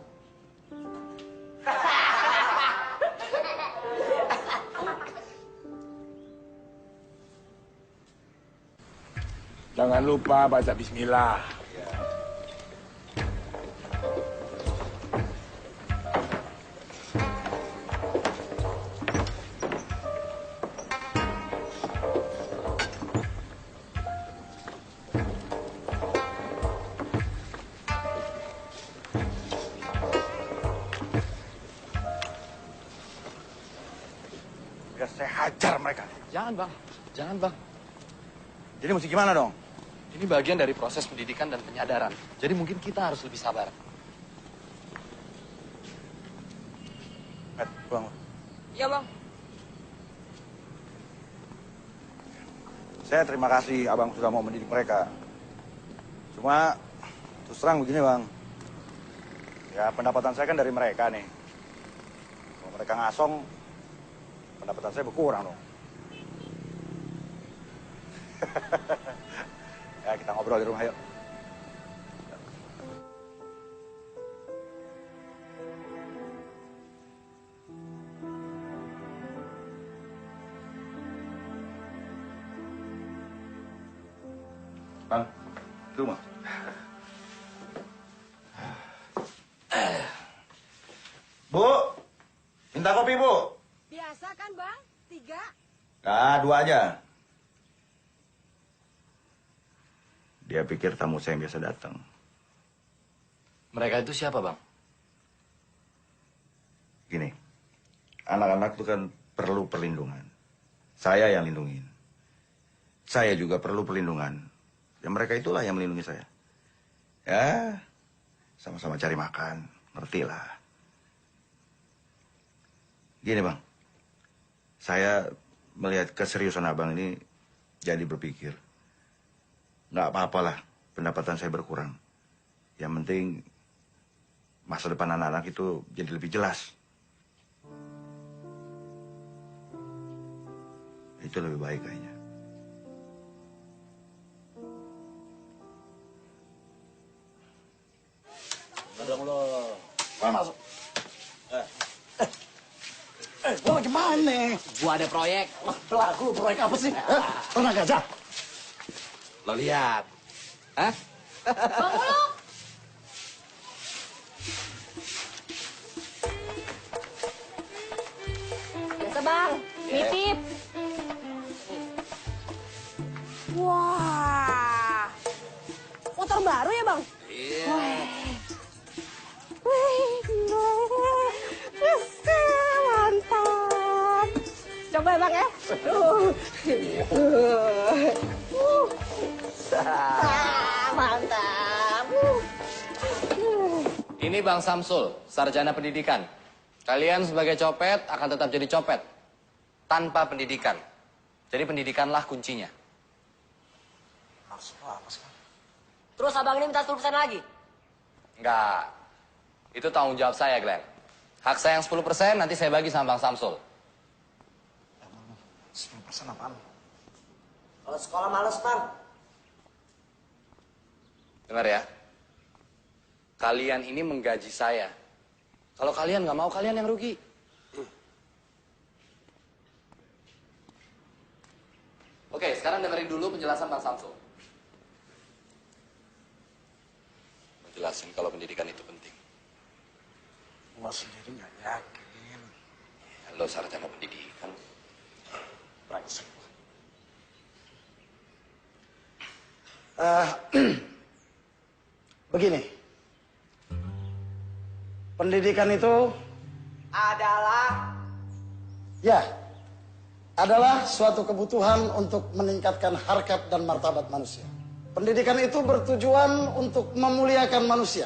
I: Jangan lupa baca bismillah.
B: Biar saya hajar mereka.
K: Jangan, Bang.
B: Jadi mesti gimana dong?
K: Ini bagian dari proses pendidikan dan penyadaran. Jadi mungkin kita harus lebih sabar.
B: Pulang.
R: Iya, Bang.
B: Saya terima kasih abang sudah mau mendidik mereka. Cuma terus terang begini, Bang. Ya pendapatan saya kan dari mereka nih. Kalau mereka ngasong, pendapatan saya berkurang dong. Ya kita ngobrol di rumah yuk. Bang, di rumah. Bu, minta kopi, Bu.
N: Biasa kan, Bang? 3?
B: Nah, 2 aja. Dia pikir tamu saya yang biasa datang.
K: Mereka itu siapa, Bang?
B: Gini, anak-anak itu kan perlu perlindungan. Saya yang lindungin. Saya juga perlu perlindungan. Ya mereka itulah yang melindungi saya. Ya, sama-sama cari makan, ngerti lah. Gini, Bang. Saya melihat keseriusan abang ini jadi berpikir. Nggak apa-apalah pendapatan saya berkurang. Yang penting masa depan anak-anak itu jadi lebih jelas. Itu lebih baik kayaknya.
A: Dong lo.
B: Masuk.
A: Lo gimana?
O: Gua ada proyek.
A: Pelaku proyek apa sih? Tenang aja.
K: Lo lihat. Hah?
L: Bang Muluk. Biasa, Bang. Nitip.
N: Wah. Motor baru ya, Bang?
K: Iya.
N: Mantap. Coba ya, Bang ya. Mantap.
K: Ini Bang Samsul, sarjana pendidikan. Kalian sebagai copet akan tetap jadi copet. Tanpa pendidikan. Jadi pendidikanlah kuncinya.
F: Maksud lo apa sih?
R: Terus abang ini minta 10% lagi?
K: Enggak. Itu tanggung jawab saya, Glenn. Hak saya yang 10% nanti saya bagi sama Bang Samsul.
F: 10% apaan? Kalau sekolah males, Bang.
K: Dengar ya. Kalian ini menggaji saya. Kalau kalian nggak mau, kalian yang rugi. Oke, sekarang dengerin dulu penjelasan Bang Samsul. Menjelasin kalau pendidikan itu penting.
F: Gua sendiri nggak yakin.
K: Lo sarjana pendidikan.
F: Brengsek. Begini. Pendidikan itu adalah suatu kebutuhan untuk meningkatkan harkat dan martabat manusia. Pendidikan itu bertujuan untuk memuliakan manusia.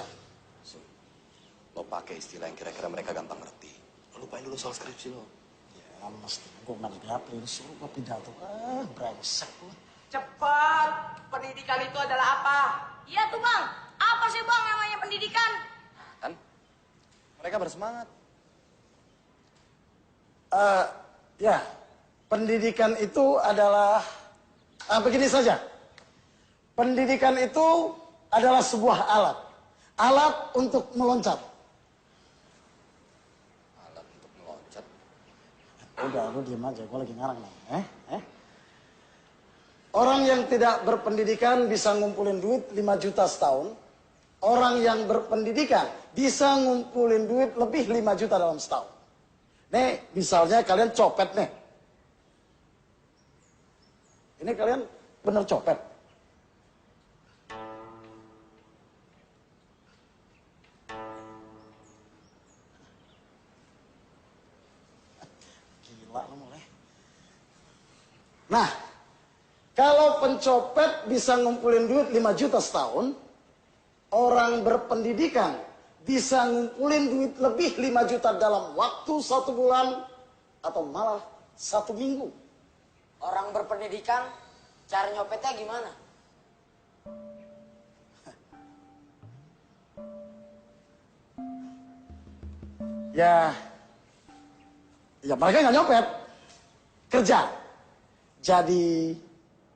K: Lo pakai istilah yang kira-kira mereka gampang ngerti. Lo lupain dulu soal skripsi lo.
F: Ya, mesti gue ngerti apa ini, suruh gue pidato. Brengsek lo.
R: Cepat! Pendidikan itu adalah apa? Iya tuh Bang. Apa sih Bang namanya pendidikan?
K: Kan? Mereka bersemangat.
F: Ya, pendidikan itu adalah begini saja. Pendidikan itu adalah sebuah alat. Alat untuk meloncat.
K: Alat untuk meloncat?
F: Udah, lu diem aja. Gue lagi ngarang nih. Orang yang tidak berpendidikan bisa ngumpulin duit 5 juta setahun. Orang yang berpendidikan bisa ngumpulin duit lebih 5 juta dalam setahun. Nih, misalnya kalian copet nih. Ini kalian bener copet. Gila lu mulai. Nah, kalau pencopet bisa ngumpulin duit 5 juta setahun, orang berpendidikan bisa ngumpulin duit lebih 5 juta dalam waktu 1 bulan atau malah 1 minggu.
R: Orang berpendidikan, cara nyopetnya gimana?
F: Ya mereka nggak nyopet, kerja. Jadi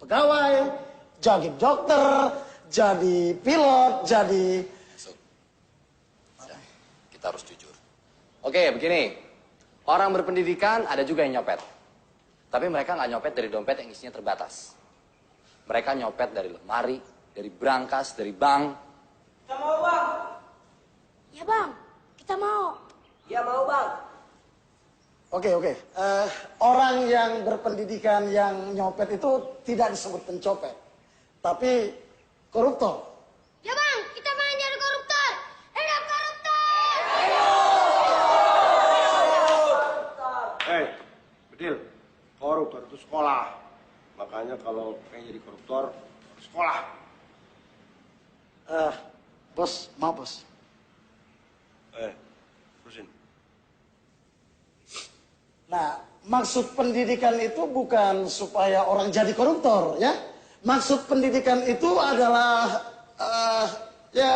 F: pegawai, jadi dokter, jadi pilot, jadi...
K: Kita harus jujur. Oke, begini. Orang berpendidikan ada juga yang nyopet. Tapi mereka nggak nyopet dari dompet yang isinya terbatas. Mereka nyopet dari lemari, dari brankas, dari bank.
R: Kita mau Bang.
Q: Ya Bang, kita mau.
R: Ya mau Bang.
F: Oke. Orang yang berpendidikan yang nyopet itu tidak disebut pencopet, tapi koruptor.
Q: Ya Bang, kita main jadi koruptor. Hidup koruptor!
A: Hei, Bedil, koruptor itu sekolah. Makanya kalau pengen jadi koruptor, sekolah.
F: Bos, mau bos.
A: Terusin.
F: Nah, maksud pendidikan itu bukan supaya orang jadi koruptor, ya. Maksud pendidikan itu adalah, gue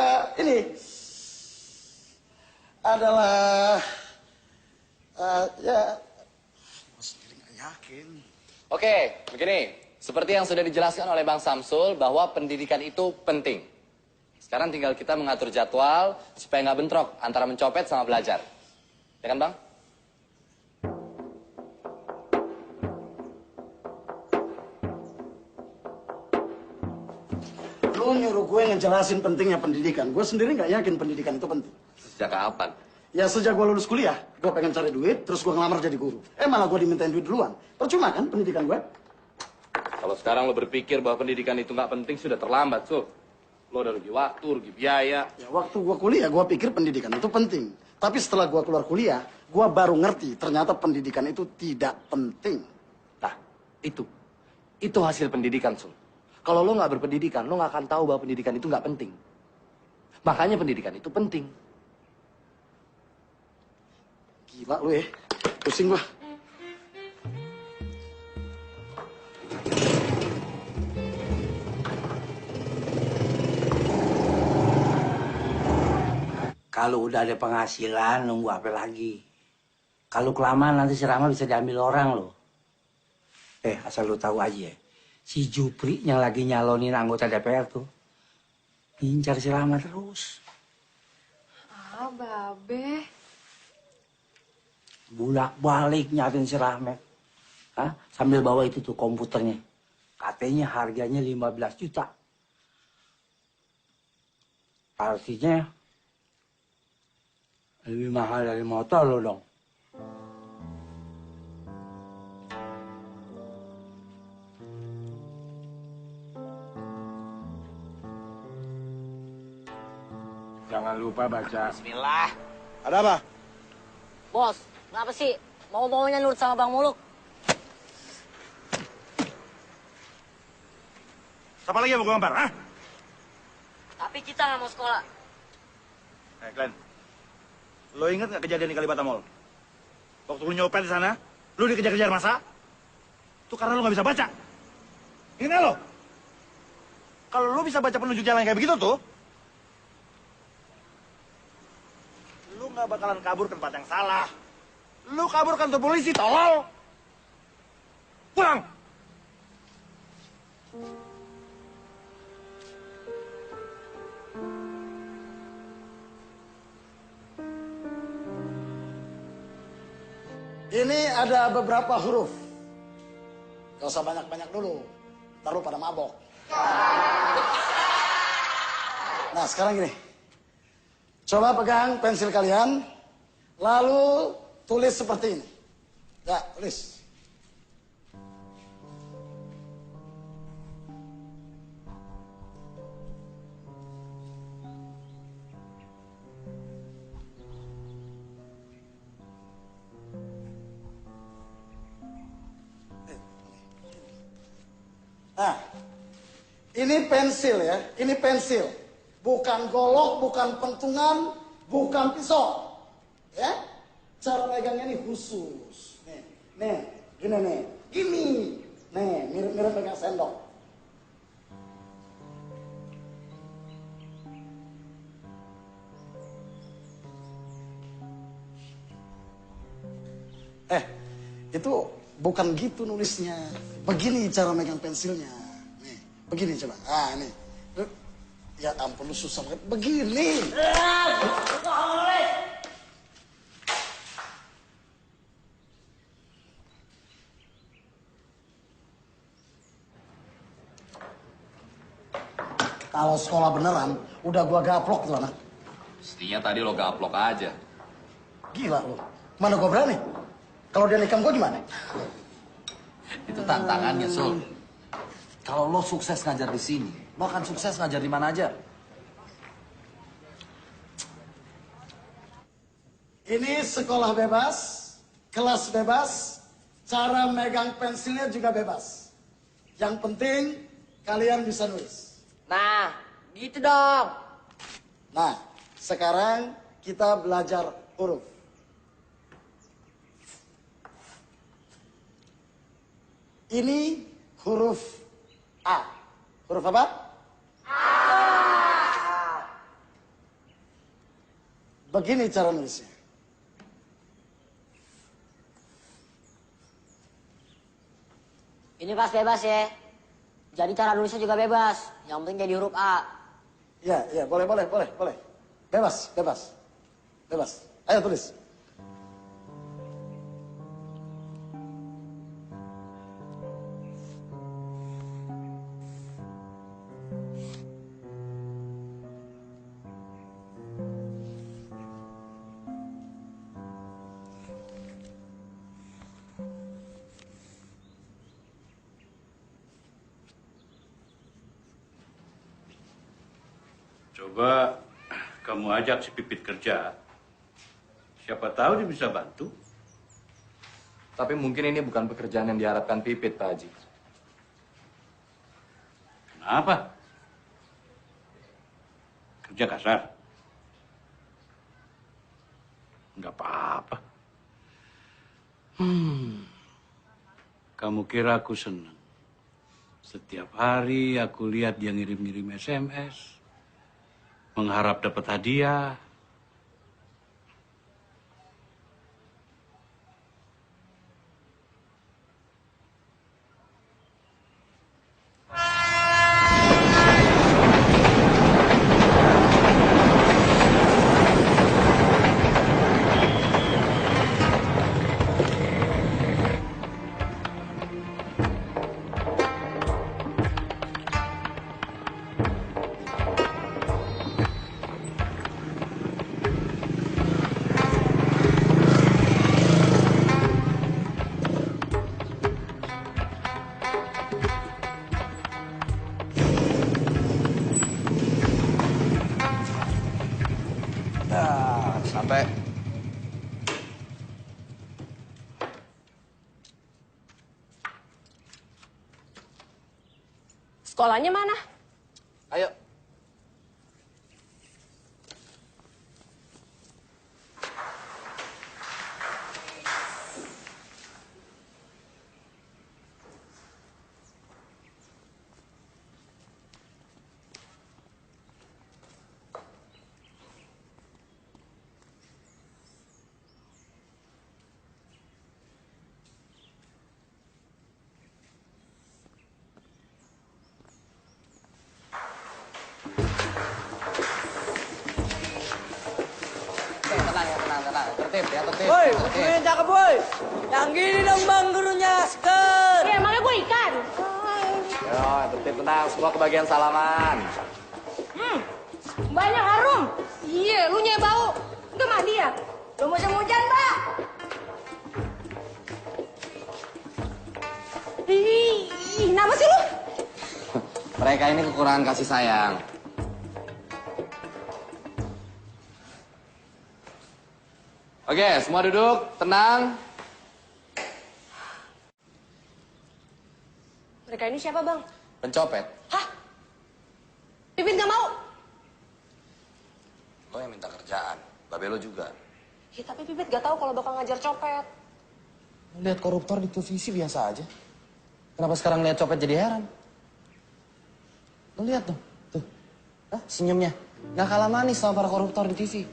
F: sendiri nggak yakin.
K: Oke, begini. Seperti yang sudah dijelaskan oleh Bang Samsul bahwa pendidikan itu penting. Sekarang tinggal kita mengatur jadwal supaya nggak bentrok antara mencopet sama belajar. Ya kan Bang?
F: Lu nyuruh gue ngejelasin pentingnya pendidikan. Gue sendiri nggak yakin pendidikan itu penting.
K: Sejak kapan?
F: Ya sejak gue lulus kuliah, gue pengen cari duit, terus gue ngelamar jadi guru. Malah gue dimintain duit duluan. Percuma kan pendidikan gue?
K: Kalau sekarang lo berpikir bahwa pendidikan itu nggak penting, sudah terlambat, Sul. Lo udah rugi waktu, rugi biaya.
F: Ya waktu gue kuliah, gue pikir pendidikan itu penting. Tapi setelah gue keluar kuliah, gue baru ngerti ternyata pendidikan itu tidak penting.
K: Nah, itu hasil pendidikan, Sul. Kalau lo nggak berpendidikan, lo nggak akan tahu bahwa pendidikan itu nggak penting. Makanya pendidikan itu penting.
F: Gila lu ya. Pusing gua.
U: Kalau udah ada penghasilan, nunggu apa lagi? Kalau kelamaan nanti si Rama bisa diambil orang loh. Asal lu tahu aja ya. Si Jupri yang lagi nyalonin anggota DPR tuh. Ngincar si Rama terus.
Q: Ah, Babe.
U: Bulak-balik nyariin si Rahmat. Hah? Sambil bawa itu tuh komputernya. Katanya harganya 15 juta. Artinya lebih mahal dari motor lo dong.
B: Jangan lupa baca.
R: Bismillah.
B: Ada apa?
R: Bos, kenapa sih? Mau-maunya nurut sama Bang Muluk.
B: Siapa lagi yang mau gue lempar, ah?
R: Tapi kita nggak mau sekolah.
B: Glenn. Lo inget nggak kejadian di Kalibata Mall? Waktu lu nyopet di sana, lu dikejar-kejar masa? Itu karena lu nggak bisa baca. Ingat nggak lo? Kalau lu bisa baca penunjuk jalan kayak begitu tuh, lu nggak bakalan kabur ke tempat yang salah. Lu kabur kantor polisi, tolol. Pulang.
F: Ini ada beberapa huruf. Gak usah banyak-banyak dulu. Ntar lu pada mabok. Nah, sekarang gini. Coba pegang pensil kalian. Lalu tulis seperti ini. Ya, tulis. Nah, ini pensil ya, ini pensil. Bukan golok, bukan pentungan, bukan pisau. Ya, cara megangnya ini khusus. Nih, gini nih, gini. Nih, mirip-mirip pegang sendok. Itu bukan gitu nulisnya. Begini cara megang pensilnya. Nih, begini coba. Ah, nih. Ya ampun, lu susah banget. Begini. Kalau sekolah beneran, udah gua gaplok tuh anak.
K: Mestinya tadi lo gaplok aja.
F: Gila lu. Mana gua berani? Kalau dia nikam gua gimana?
D: Itu tantangannya, Sul. Kalau lo sukses ngajar di sini, lo akan sukses ngajar di mana aja.
F: Ini sekolah bebas, kelas bebas, cara megang pensilnya juga bebas. Yang penting kalian bisa nulis.
R: Nah, gitu dong.
F: Nah, sekarang kita belajar huruf. Ini huruf A. Huruf apa? A. Begini cara nulisnya.
R: Ini kelas bebas ya. Jadi cara nulisnya juga bebas. Yang penting jadi huruf A.
F: Iya, boleh. Bebas. Ayo tulis.
H: Coba kamu ajak si Pipit kerja. Siapa tahu dia bisa bantu.
V: Tapi mungkin ini bukan pekerjaan yang diharapkan Pipit, Pak Haji.
H: Kenapa? Kerja kasar? Enggak apa-apa. Kamu kira aku senang? Setiap hari aku lihat dia ngirim-ngirim SMS, mengharap dapat hadiah.
K: Sampai.
L: Sekolahnya mana?
K: Ayo. Tertib ya, tertib.
R: Woi,
K: Tertib.
R: gurunya cakep, woi. Yang gini dong, Bang, gurunya. Sker.
L: Ya, emangnya gue ikan.
K: Yo, tertib, tenang. Semua kebagian salaman.
L: Banyak harum. Iya, lu nyai bau. Udah mandi ya? Lu musim-hujan, Mbak. Ih, nama sih lu?
K: Mereka ini kekurangan kasih sayang. Oke, semua duduk, tenang.
L: Mereka ini siapa, Bang?
K: Pencopet.
L: Pipit gak mau.
K: Lo yang minta kerjaan, babe lo juga.
L: Ya, tapi Pipit gak tahu kalau bakal ngajar copet.
D: Lihat koruptor di televisi biasa aja. Kenapa sekarang lihat copet jadi heran? Lo lihat tuh, tuh. Hah, senyumnya. Nggak kalah manis sama para koruptor di TV.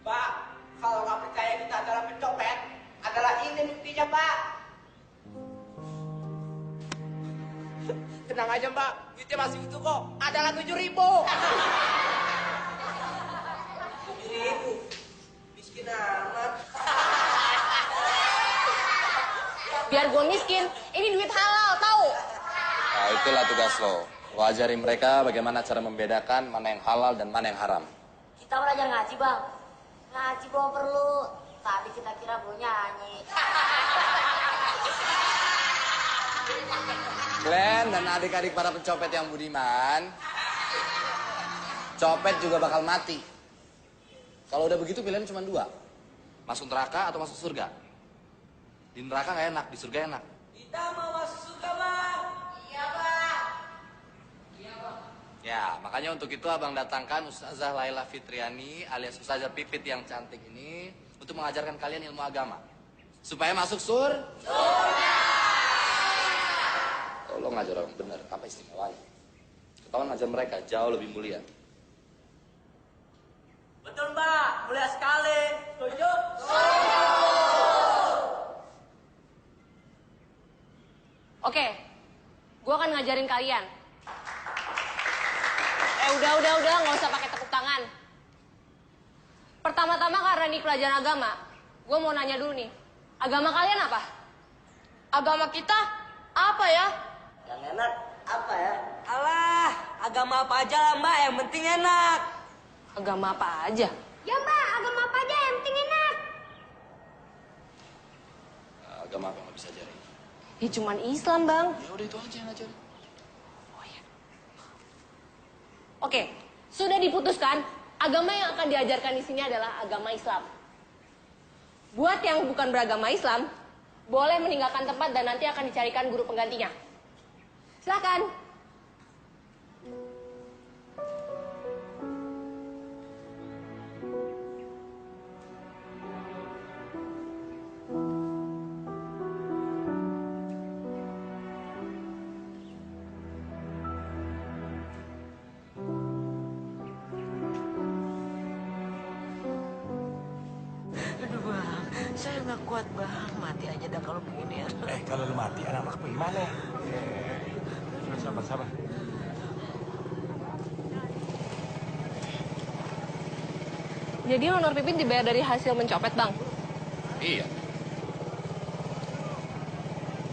O: Pak, kalau nggak percaya kita adalah pencopet, adalah ini buktinya, Pak. Tenang aja, Mbak. Duitnya masih utuh kok. Adalah 7.000. 7.000? Miskin amat.
L: Biar gue miskin, ini duit halal, tahu?
K: Nah, itulah tugas lo. Lo ajarin mereka bagaimana cara membedakan mana yang halal dan mana yang haram.
R: Kita belajar ngaji, Bang. Ngaji bawa perlu. Tadi kita kira mau nyanyi.
K: Glenn dan adik-adik para pencopet yang budiman, copet juga bakal mati. Kalau udah begitu pilihannya cuma dua. Masuk neraka atau masuk surga. Di neraka nggak enak, di surga enak.
O: Kita mau masuk surga, Bang. Iya, Bang. Iya, Bang.
K: Ya, makanya untuk itu abang datangkan Ustazah Laila Fitriani alias Ustazah Pipit yang cantik ini untuk mengajarkan kalian ilmu agama. Supaya masuk surga. Oh, lo ngajar orang bener, apa istimewanya? Ketahuan ngajar mereka jauh lebih mulia.
O: Betul, Mbak. Mulia sekali. Setuju?
L: Oke, gue akan ngajarin kalian. Udah, nggak usah pakai tepuk tangan. Pertama-tama karena ini pelajaran agama, gue mau nanya dulu nih. Agama kalian apa? Agama kita apa ya?
R: Yang enak apa ya? Alah, agama apa aja lah, Mbak. Yang penting enak.
L: Agama apa aja?
Q: Ya, Mbak, agama apa aja yang penting enak.
K: Agama apa yang lo bisa ajarin?
L: Ya cuman Islam, Bang.
K: Ya udah itu aja yang ngajarin.
L: Oke, sudah diputuskan. Agama yang akan diajarkan di sini adalah agama Islam. Buat yang bukan beragama Islam, boleh meninggalkan tempat dan nanti akan dicarikan guru penggantinya. Silakan.
R: kuat bang, mati aja dah kalau begini ya.
A: Kalau lu mati, anak-anak gimana? Sabar.
L: Jadi honor Pipit dibayar dari hasil mencopet, Bang?
K: Iya.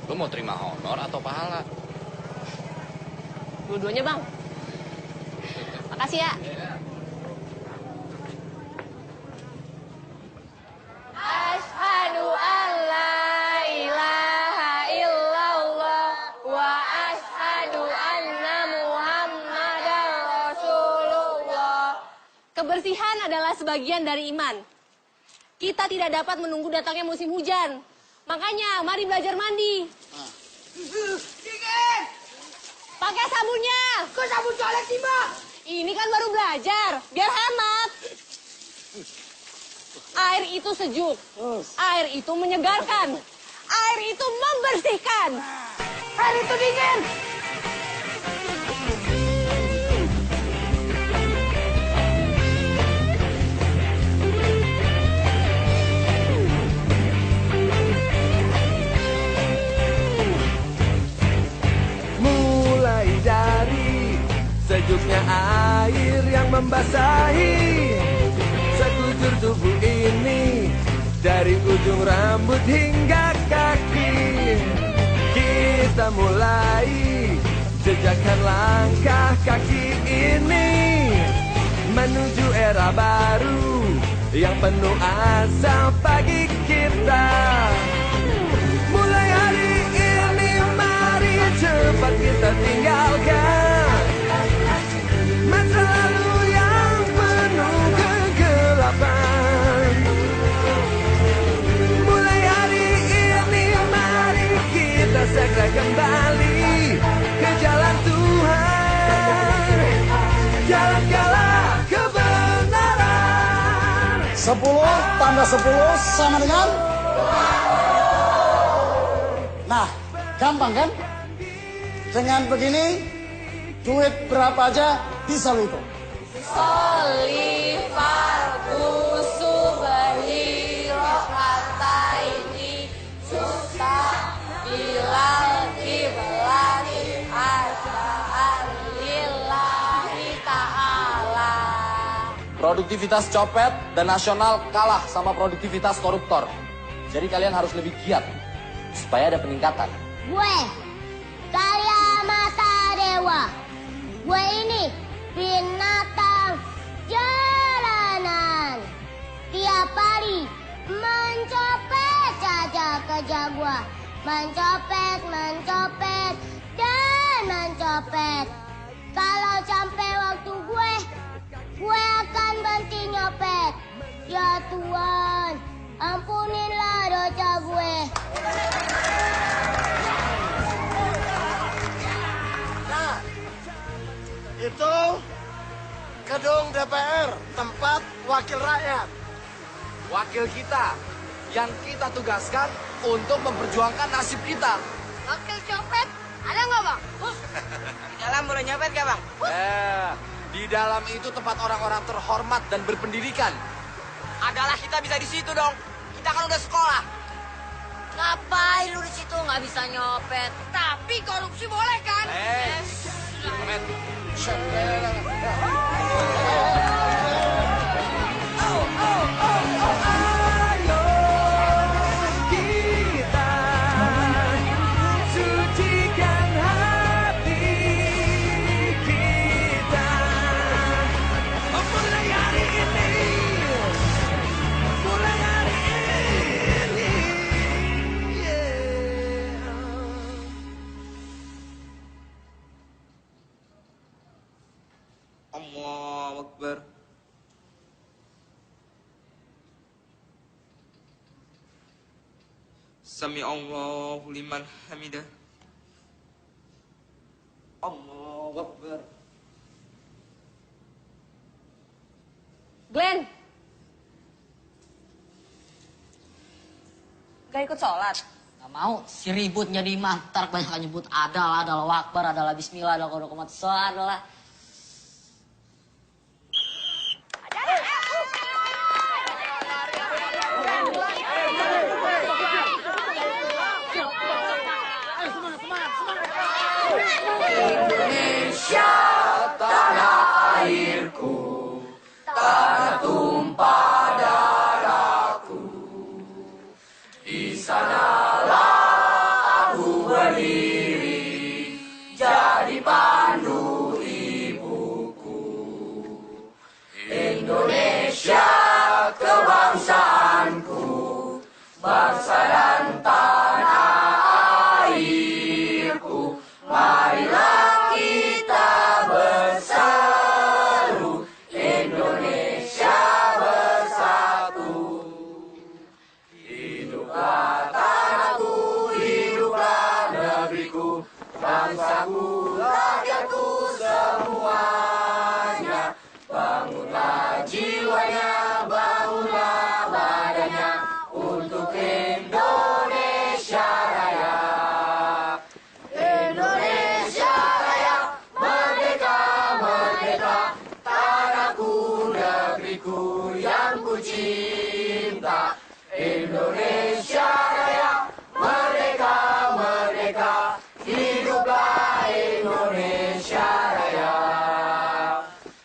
K: Lu mau terima honor atau pahala?
L: Dua-duanya, Bang. Makasih ya. Asyhadu an la ilaha illallah wa asyhadu anna Muhammadar Rasulullah. Kebersihan adalah sebagian dari iman. Kita tidak dapat menunggu datangnya musim hujan. Makanya, mari belajar mandi. Pakai sabunnya.
N: Kok sabun toilet sih, Mbak?
L: Ini kan baru belajar, biar hemat. Air itu sejuk, air itu menyegarkan, air itu membersihkan, air itu dingin.
C: Mulai dari sejuknya air yang membasahi sekujur tubuh ini, dari ujung rambut hingga kaki. Kita mulai jejakkan langkah kaki ini menuju era baru yang penuh asa pagi kita. Mulai hari ini mari cepat kita tinggalkan masa lalu yang penuh kegelapan. Mulai hari ini mari kita segera kembali ke jalan Tuhan, jalan kalah kebenaran.
F: 10 tambah 10 sama dengan? Nah, gampang kan? Dengan begini, duit berapa aja bisa lu hitung.
L: Solifarku subhiro ini susah bilal kiblani asa'an lillahi ta'ala.
K: Produktivitas copet dan nasional kalah sama produktivitas koruptor. Jadi kalian harus lebih giat supaya ada peningkatan.
J: Gue, Karya Mata Dewa. Gue ini binatang jalanan. Tiap hari mencopet saja kerja gue. Mencopet, dan mencopet. Kalau sampai waktu gue akan berhenti nyopet. Ya Tuhan, ampunilah dosa gue.
F: Nah, itu gedung DPR, tempat wakil rakyat.
K: Wakil kita yang kita tugaskan untuk memperjuangkan nasib kita.
J: Wakil copet, ada nggak bang?
R: Di dalam boleh nyopet gak bang?
K: Di dalam itu tempat orang-orang terhormat dan berpendidikan.
R: Adalah kita bisa di situ dong. Kita kan udah sekolah. Ngapain lu di situ nggak bisa nyopet? Tapi korupsi boleh kan?
C: Sucikan hati kita. Mulai hari ini, mulai hari ini. Allahu Akbar. Sami Allahu liman hamidah. Allahu Akbar.
L: Glenn. Gak ikut sholat?
R: Gak mau, si ribut jadi imam. Ntar banyak nyebut adalah wakbar, adalah bismillah, adalah kodokomat sholat, adalah.
A: bangsaku, rakyatku semuanya. Bangunlah jiwanya, bangunlah badannya untuk Indonesia Raya. Indonesia Raya, merdeka, merdeka, tanahku, negeriku yang ku cinta. Indonesia Raya, merdeka, merdeka, hiduplah Indonesia Raya.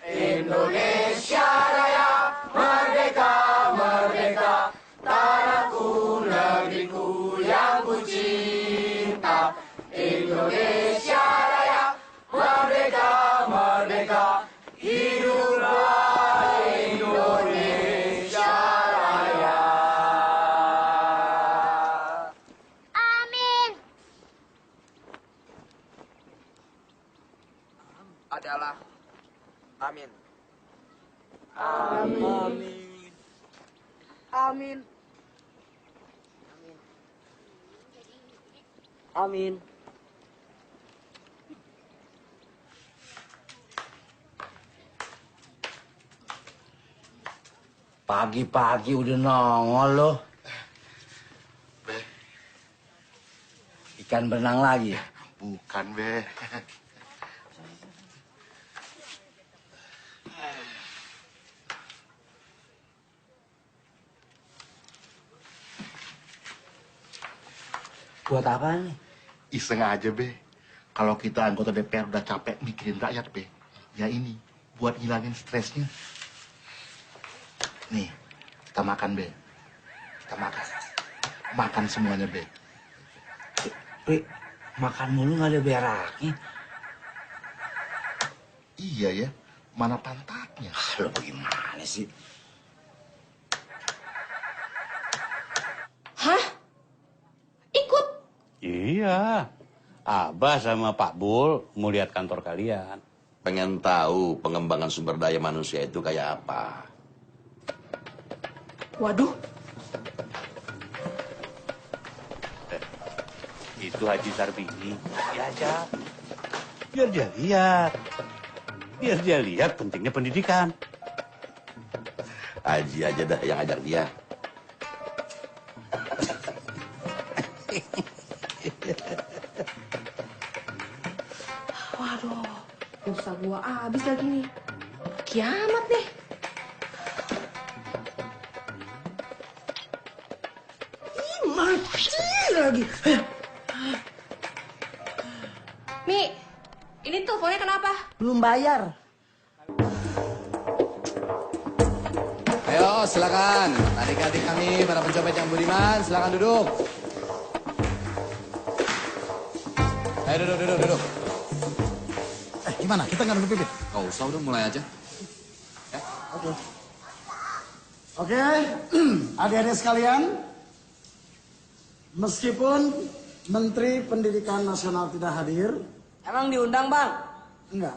A: Indonesia Raya, merdeka, merdeka, tanahku, negeriku yang ku cinta. Indonesia Raya, merdeka, merdeka, hiduplah Indonesia Raya.
J: Amin.
C: Adalah amin.
N: Amin. Amin.
U: Amin. Pagi-pagi udah nongol loh. Ikan berenang lagi?
T: Bukan, Be.
U: Buat apa nih?
T: Iseng aja, Be. Kalau kita anggota DPR udah capek mikirin rakyat, Be. Ya ini, buat ngilangin stresnya. Nih, kita makan, Be. Kita makan. Makan semuanya, Be.
U: Be, makan mulu nggak ada beraknya.
T: Iya ya, mana pantatnya?
U: Lo bagaimana sih?
L: Hah? Ikut?
H: Iya. Abah sama Pak Bul mau lihat kantor kalian.
G: Pengen tahu pengembangan sumber daya manusia itu kayak apa?
L: Waduh.
H: Itu Haji Sarbini. Diajak. Biar dia lihat. Biar dia lihat pentingnya pendidikan.
G: Haji aja dah yang ajak dia.
L: Waduh, pulsa gua habis lagi nih. Kiamat nih.
F: Ih, mati lagi.
L: Mi, ini teleponnya kenapa?
F: Belum bayar.
K: Ayo silakan, adik-adik kami para pencopet yang budiman, silakan duduk. Ayo duduk.
F: Gimana? Kita nggak nunggu Pipit?
K: Gak usah, udah mulai aja.
F: Oke. Oke, adik-adik sekalian, meskipun Menteri Pendidikan Nasional tidak hadir.
R: Emang diundang, Bang?
F: Enggak.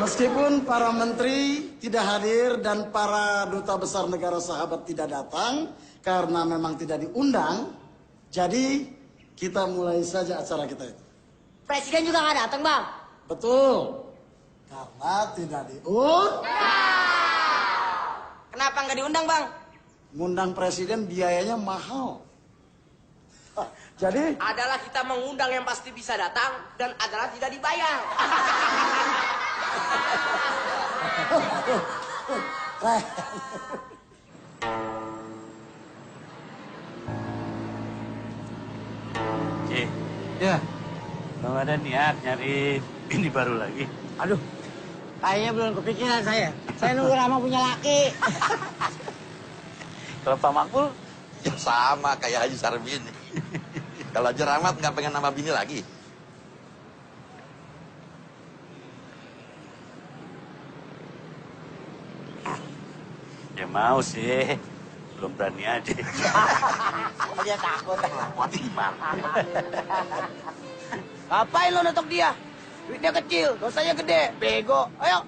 F: Meskipun para menteri tidak hadir dan para duta besar negara sahabat tidak datang karena memang tidak diundang, jadi kita mulai saja acara kita itu.
R: Presiden juga nggak datang, Bang?
F: Betul. Karena tidak diundang.
R: Kenapa nggak diundang, Bang?
F: Ngundang presiden biayanya mahal. Jadi
R: Adalah kita mengundang yang pasti bisa datang dan adalah tidak dibayar.
H: Ya. Kalau ada niat nyari ini baru lagi.
U: Aduh, kayaknya belum kepikiran saya. Saya nunggu Rama punya laki.
H: Kalau Pak Makbul?
G: Ya sama kayak Haji Sarbini. Kalau Haji Rahmat nggak pengen nambah bini lagi.
H: Ya mau sih. Belum berani aja.
U: Dia takut.
G: Buat iman.
U: Ngapain lo notok dia? Duitnya kecil, dosanya gede. Bego. Ayo.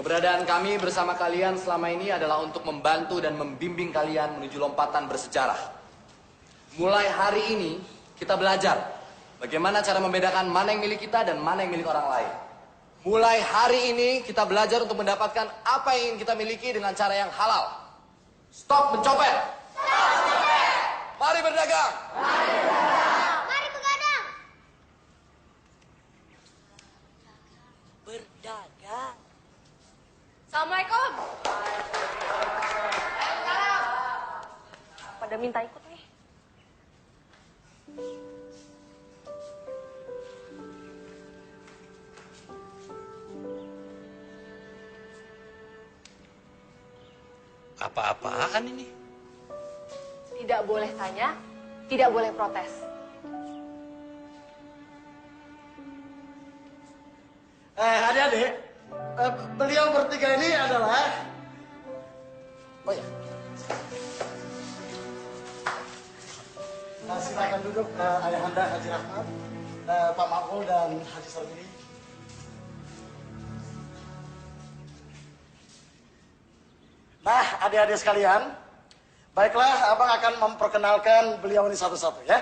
K: Keberadaan kami bersama kalian selama ini adalah untuk membantu dan membimbing kalian menuju lompatan bersejarah. Mulai hari ini, kita belajar bagaimana cara membedakan mana yang milik kita dan mana yang milik orang lain. Mulai hari ini, kita belajar untuk mendapatkan apa yang ingin kita miliki dengan cara yang halal. Stop mencopet! Stop mencopet! Mari berdagang! Mari berdagang!
J: Mari begadang!
R: Berdagang.
L: Assalamualaikum. Pada minta ikut nih.
H: Apa-apaan ini?
L: Tidak boleh tanya, tidak boleh protes.
F: Adik-adik, beliau bertiga ini adalah... Oh ya. Silakan duduk Ayahanda Haji Rahmat, Pak Makmul dan Haji Sarbini. Nah, adik-adik sekalian, baiklah Abang akan memperkenalkan beliau ini satu-satu ya.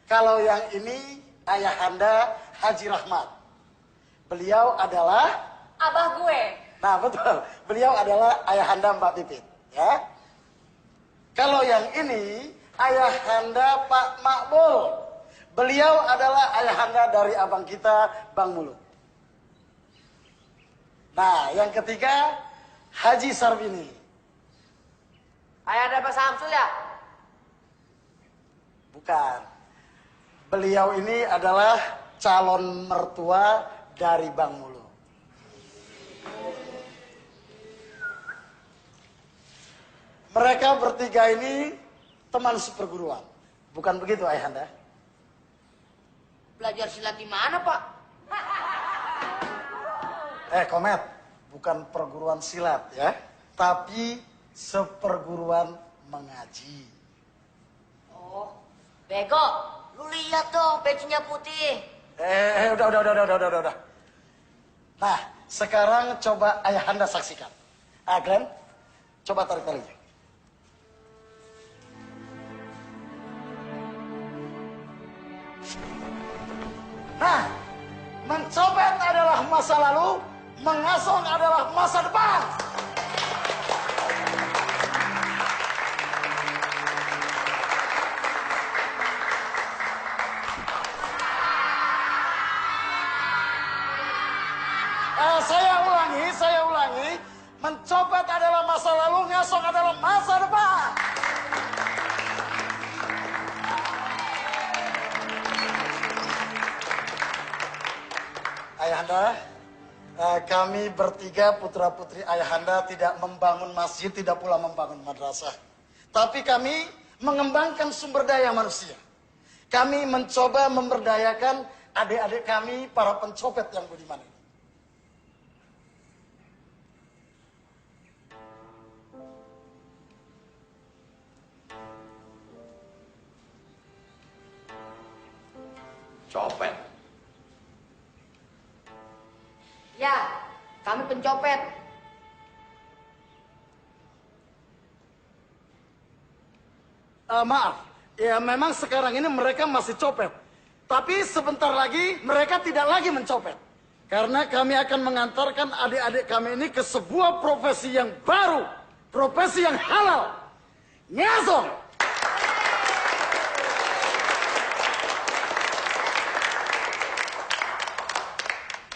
F: Kalau yang ini Ayahanda Haji Rahmat. Beliau adalah
L: Abah gue.
F: Nah, betul. Beliau adalah Ayahanda Mbak Pipit, ya. Kalau yang ini Ayahanda Pak Makmul. Beliau adalah ayahanda dari abang kita, Bang Muluk. Nah, yang ketiga Haji Sarbini.
R: Ayahanda Pak Samsul ya?
F: Bukan. Beliau ini adalah calon mertua dari Bang Muluk. Mereka bertiga ini teman seperguruan. Bukan begitu, Ayahanda?
R: Belajar silat di mana, Pak?
F: Komet. Bukan perguruan silat, ya. Tapi seperguruan mengaji.
R: Oh, bego. Lu lihat dong, bajunya putih.
F: Udah. Nah, sekarang coba Ayahanda saksikan. Glenn, coba tarik talinya. Nah, mencopet adalah masa lalu, mengasong adalah masa depan. Saya ulangi, mencopet adalah masa lalu, ngasong adalah masa depan. Ayahanda, kami bertiga putra-putri Ayahanda tidak membangun masjid, tidak pula membangun madrasah. Tapi kami mengembangkan sumber daya manusia. Kami mencoba memberdayakan adik-adik kami, para pencopet yang budiman ini.
K: Copet.
R: Ya, kami pencopet.
F: Maaf, ya memang sekarang ini mereka masih copet. Tapi sebentar lagi mereka tidak lagi mencopet. Karena kami akan mengantarkan adik-adik kami ini ke sebuah profesi yang baru. Profesi yang halal. Ngasong.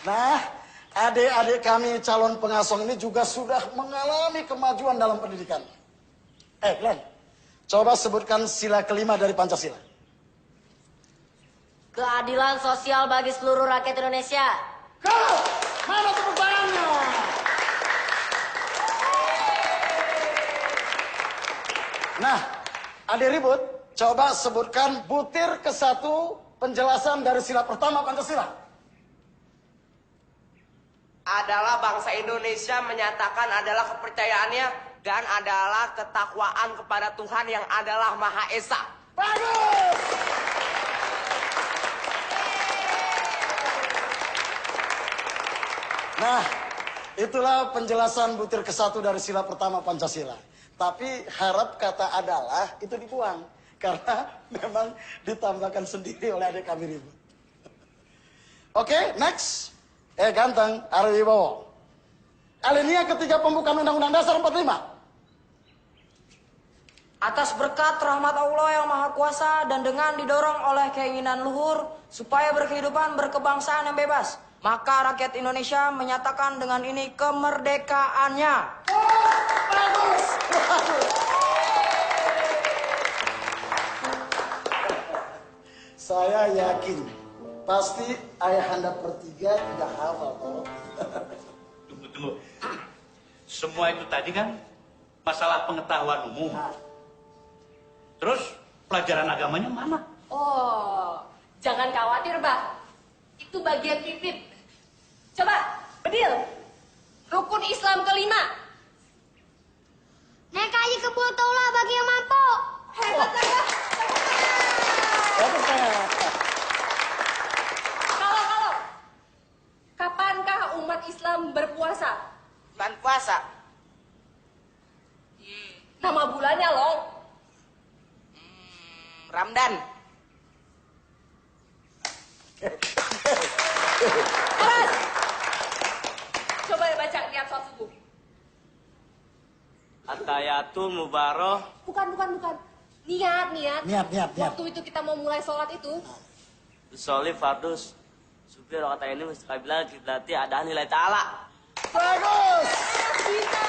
F: Nah, adik-adik kami calon pengasong ini juga sudah mengalami kemajuan dalam pendidikan. Glenn, coba sebutkan sila kelima dari Pancasila.
R: Keadilan sosial bagi seluruh rakyat Indonesia.
F: Kau, mana tepuk tangannya? Nah, adik ribut, coba sebutkan butir ke-1 penjelasan dari sila pertama Pancasila.
O: Adalah bangsa Indonesia menyatakan adalah kepercayaannya dan adalah ketakwaan kepada Tuhan yang adalah Maha Esa.
F: Bagus! Nah, itulah penjelasan butir ke-1 dari sila pertama Pancasila. Tapi harap kata adalah itu dibuang. Karena memang ditambahkan sendiri oleh adik kami ribut. Oke, next. Ganteng, Ari Wibowo. Alinea ketiga pembukaan Undang-Undang Dasar 45.
Q: Atas berkat rahmat Allah yang Maha Kuasa dan dengan didorong oleh keinginan luhur supaya berkehidupan berkebangsaan yang bebas, maka rakyat Indonesia menyatakan dengan ini kemerdekaannya.
F: Bagus. Saya yakin pasti ayahanda bertiga tidak hafal toh.
H: Tunggu. Semua itu tadi kan masalah pengetahuan umum. Terus pelajaran agamanya mana?
L: Oh, jangan khawatir, Bah. Itu bagian Pipit. Coba, Bedil. Rukun Islam kelima.
J: Naik haji ke Botollah bagi yang mampu.
L: Hebat, Bah. Kalau. Kapankah umat Islam berpuasa?
C: Bulan puasa.
L: Nama bulannya, Long.
C: Ramdan.
L: Awas. Coba baca lihat sholat subuh.
M: Atayatul Mubaroh.
L: Bukan. Niat.
F: Niat.
L: Waktu itu kita mau mulai sholat itu.
M: Usolli fardus. Supir kata ini mustaqbilan kiblati ada nilai ta'ala.
F: Bagus.
L: Bisa.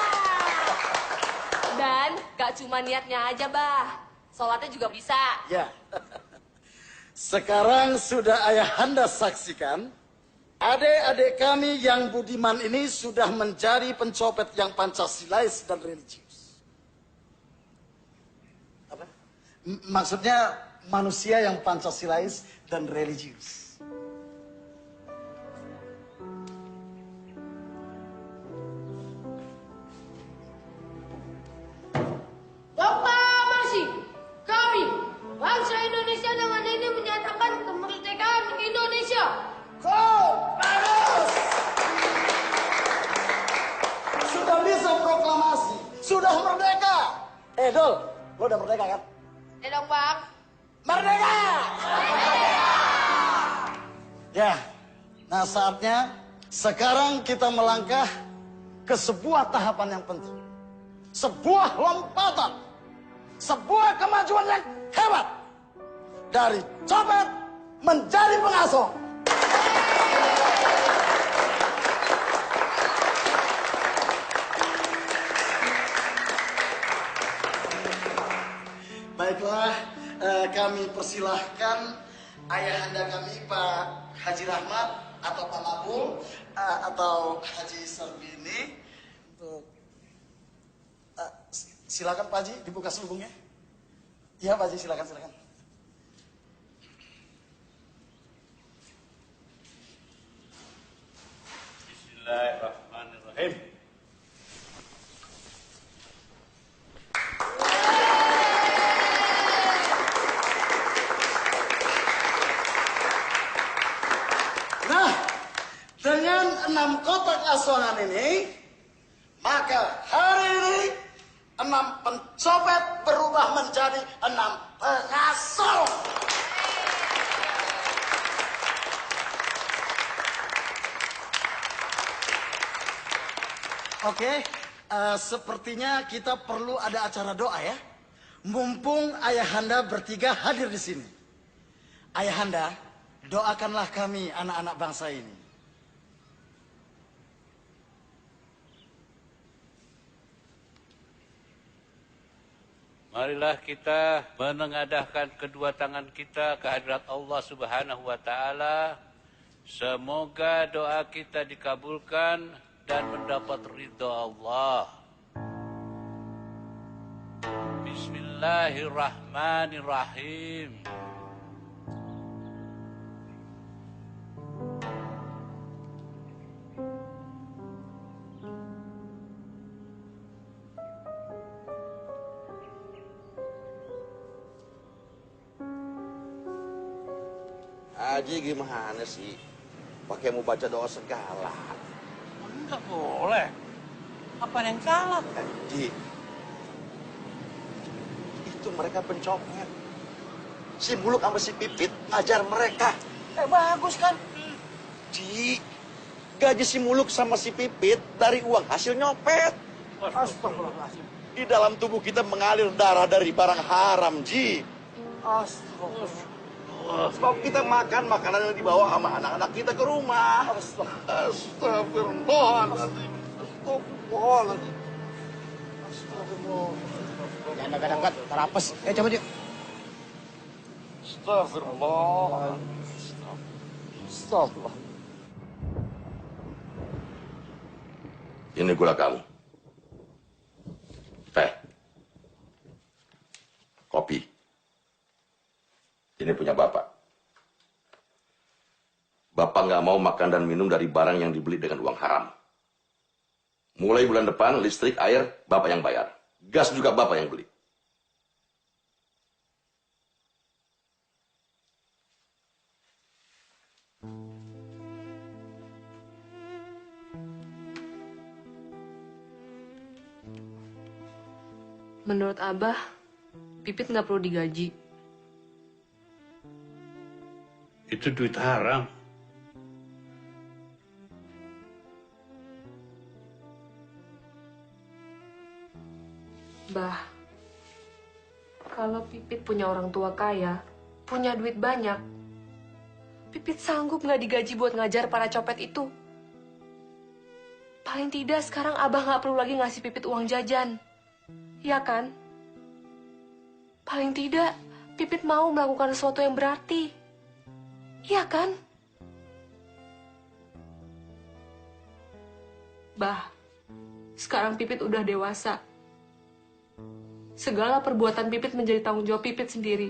L: Dan gak cuma niatnya aja, Bah. Sholatnya juga bisa.
F: Ya. Sekarang sudah ayahanda saksikan, adik-adik kami yang budiman ini sudah menjadi pencopet yang Pancasilais dan religius. Apa? Maksudnya manusia yang Pancasilais dan religius.
J: Proklamasi kami bangsa Indonesia dengan ini menyatakan kemerdekaan Indonesia.
F: Bagus. Sudah bisa proklamasi, sudah merdeka. Dol, lo udah merdeka kan?
J: Dong, Bang.
F: Merdeka! Ya, nah saatnya sekarang kita melangkah ke sebuah tahapan yang penting. Sebuah lompatan. Sebuah kemajuan yang hebat. Dari copet menjadi pengasuh. Baiklah, kami persilahkan ayahanda kami Pak Haji Rahmat atau Pak Mabul atau Haji Sarbini untuk silakan Pak Haji dibuka selubungnya. Iya Pak Haji, silakan.
H: Bismillahirrahmanirrahim.
F: Nah, dengan 6 kotak asongan ini, maka hari ini 6 pencopet berubah menjadi 6 pengasuh. Oke, sepertinya kita perlu ada acara doa ya. Mumpung ayahanda bertiga hadir di sini. Ayahanda, doakanlah kami anak-anak bangsa ini.
H: Marilah kita menengadahkan kedua tangan kita ke hadirat Allah Subhanahu wa taala. Semoga doa kita dikabulkan dan mendapat ridha Allah. Bismillahirrahmanirrahim.
G: Haji gimana sih? Pakai mau baca doa segala.
H: Nggak boleh. Apa yang salah?
O: Ji, itu mereka pencopet. Si Muluk sama si Pipit ngajar mereka. Bagus kan? Ji, gaji si Muluk sama si Pipit dari uang hasil nyopet.
F: Astagfirullahaladzim.
O: Di dalam tubuh kita mengalir darah dari barang haram, Ji.
F: Astagfirullah.
O: Sebab kita makan makanan yang dibawa sama anak-anak kita ke rumah. Astagfirullahaladzim. Astagfirullahaladzim. Astagfirullah.
F: Jangan dagat-dagat, terapes. Coba dia.
O: Astagfirullah.
F: Astagfirullah.
G: Ini gula kamu. Teh. Kopi. Ini punya Bapak. Bapak nggak mau makan dan minum dari barang yang dibeli dengan uang haram. Mulai bulan depan, listrik, air, Bapak yang bayar. Gas juga Bapak yang beli.
L: Menurut Abah, Pipit nggak perlu digaji.
H: Itu duit haram.
L: Bah, kalau Pipit punya orang tua kaya, punya duit banyak, Pipit sanggup nggak digaji buat ngajar para copet itu. Paling tidak sekarang Abah nggak perlu lagi ngasih Pipit uang jajan. Iya kan? Paling tidak, Pipit mau melakukan sesuatu yang berarti. Iya kan? Bah, sekarang Pipit udah dewasa. Segala perbuatan Pipit menjadi tanggung jawab Pipit sendiri.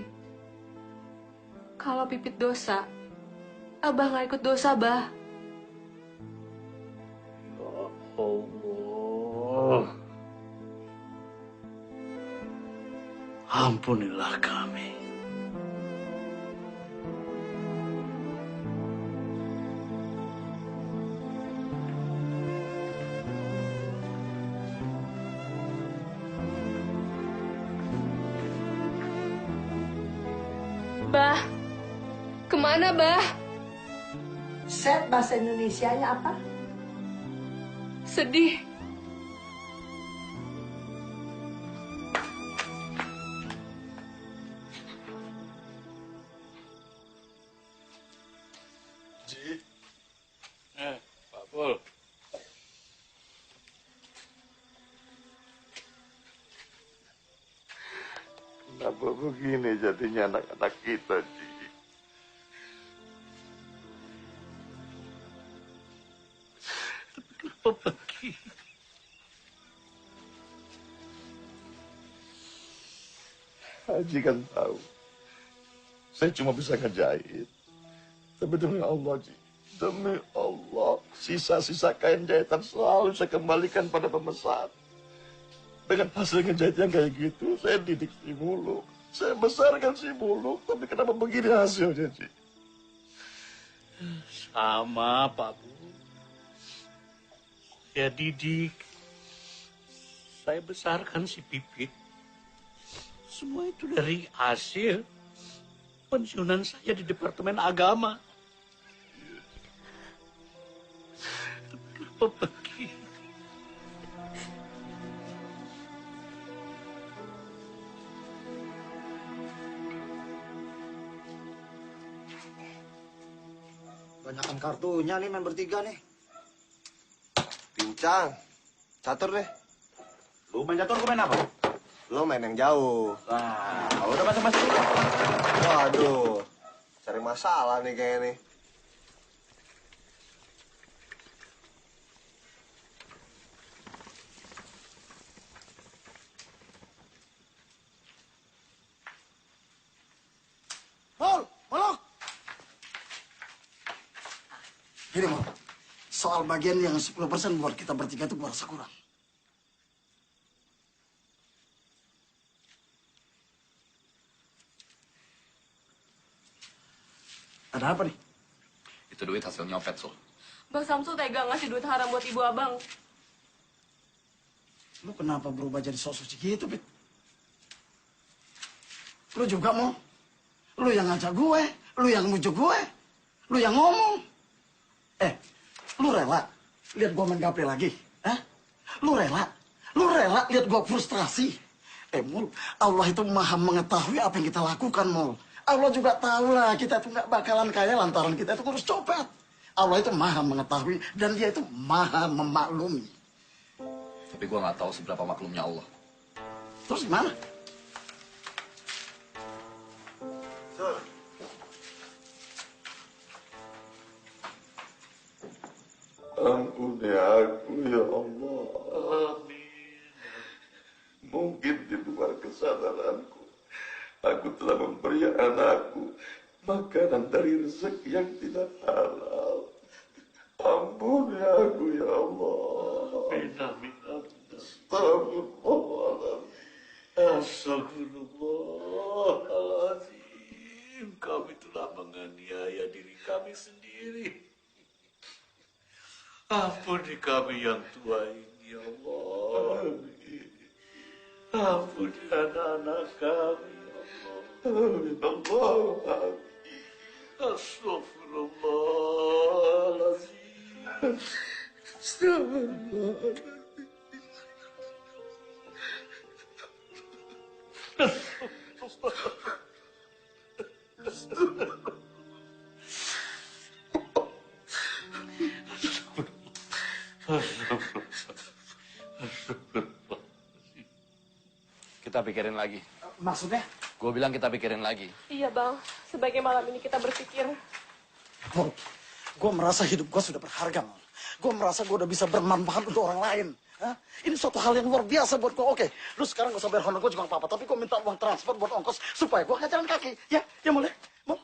L: Kalau Pipit dosa, Abah nggak ikut dosa, Bah.
H: Allah. Ampunilah kami.
L: Bah, kemana, Bah?
N: Set bahasa Indonesianya apa?
L: Sedih.
H: Pak Pul.
O: Kenapa begini jadinya anak-anak kita, Ji?
H: Kenapa pergi?
O: Haji kan tahu. Saya cuma bisa ngejahit. Tapi demi Allah, Ji. Demi Allah, sisa-sisa kain jahitan selalu saya kembalikan pada pemesan. Dengan hasil ngejahit yang kayak gitu, saya didik si Muluk. Saya besarkan si Muluk, tapi kenapa begini hasilnya, Ji?
H: Sama, Pak Bu. Saya didik. Saya besarkan si Pipit. Semua itu dari hasil pensiunan saya di Departemen Agama. Kenapa pergi?
F: Banyakan kartunya nih main bertiga nih.
O: Pincang, catur deh.
F: Lu main catur, gue main apa?
O: Lo main yang jauh.
F: Nah, udah masuk-masuk juga.
O: Waduh, cari masalah nih kayaknya nih.
F: Pol, Muluk. Gini, Mal. Soal bagian yang 10% buat kita bertiga itu gua rasa kurang. Ada apa nih?
V: Itu duit hasil nyopet, Sul.
L: Bang Samsul tega ngasih duit haram buat ibu abang.
F: Lu kenapa berubah jadi sok suci gitu, Pit? Lu juga mau? Lu yang ngajak gue, lu yang mujuk gue, lu yang ngomong. Lu rela lihat gue main gaple lagi? Hah? Lu rela lihat gue frustrasi? Mul, Allah itu maha mengetahui apa yang kita lakukan, Mul. Allah juga tahu lah kita itu nggak bakalan kaya lantaran kita itu ngurus copet. Allah itu maha mengetahui dan dia itu maha memaklumi.
D: Tapi gue nggak tahu seberapa maklumnya Allah.
F: Terus gimana?
T: Ampuni aku ya Allah. Amin. Mungkin di luar kesadaranku, aku telah memberi anakku makanan dari rezeki yang tidak halal. Ampuni aku ya Allah. Amin.
P: Astagfirullahaladzim. Kami telah menganiaya diri kami sendiri. Ampuni kami yang tua ini, ya Allah. Ampuni anak-anak kami, ya Allah. Astagfirullahaladzim.
K: Kita pikirin lagi.
F: Maksudnya?
K: Gue bilang kita pikirin lagi.
L: Iya bang, sebagai malam ini kita berpikir.
F: Mul, gue merasa hidup gue sudah berharga, Mul. Gue merasa gue udah bisa bermanfaat untuk orang lain. Hah? Ini suatu hal yang luar biasa buat gue. Oke, lu sekarang gak usah bayar honor gue juga apa-apa. Tapi gue minta uang transport buat ongkos supaya gue gak jalan kaki. Ya Mul ya? Mul.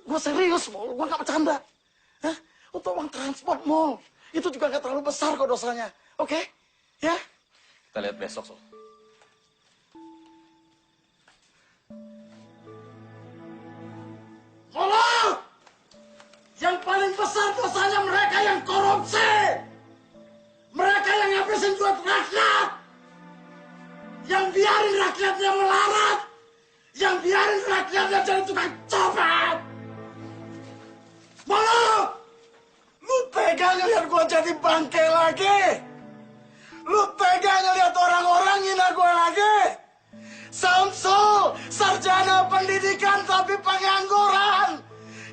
F: Gue serius, Mul. Gue gak bercanda. Hah? Untuk uang transport, Mul. Itu juga gak terlalu besar kok dosanya. Oke? Ya?
K: Kita lihat besok, Sol.
F: Tolong! Yang paling besar dosanya mereka yang korupsi. Mereka yang ngabisin duit rakyat. Yang biarin rakyatnya melarat. Yang biarin rakyatnya jadi tukang copet. Malu! Lu tega ngeliat gua jadi bangke lagi? Lu tega ngeliat orang-orang ngina gua lagi? Samsul, sarjana pendidikan tapi pengangguran.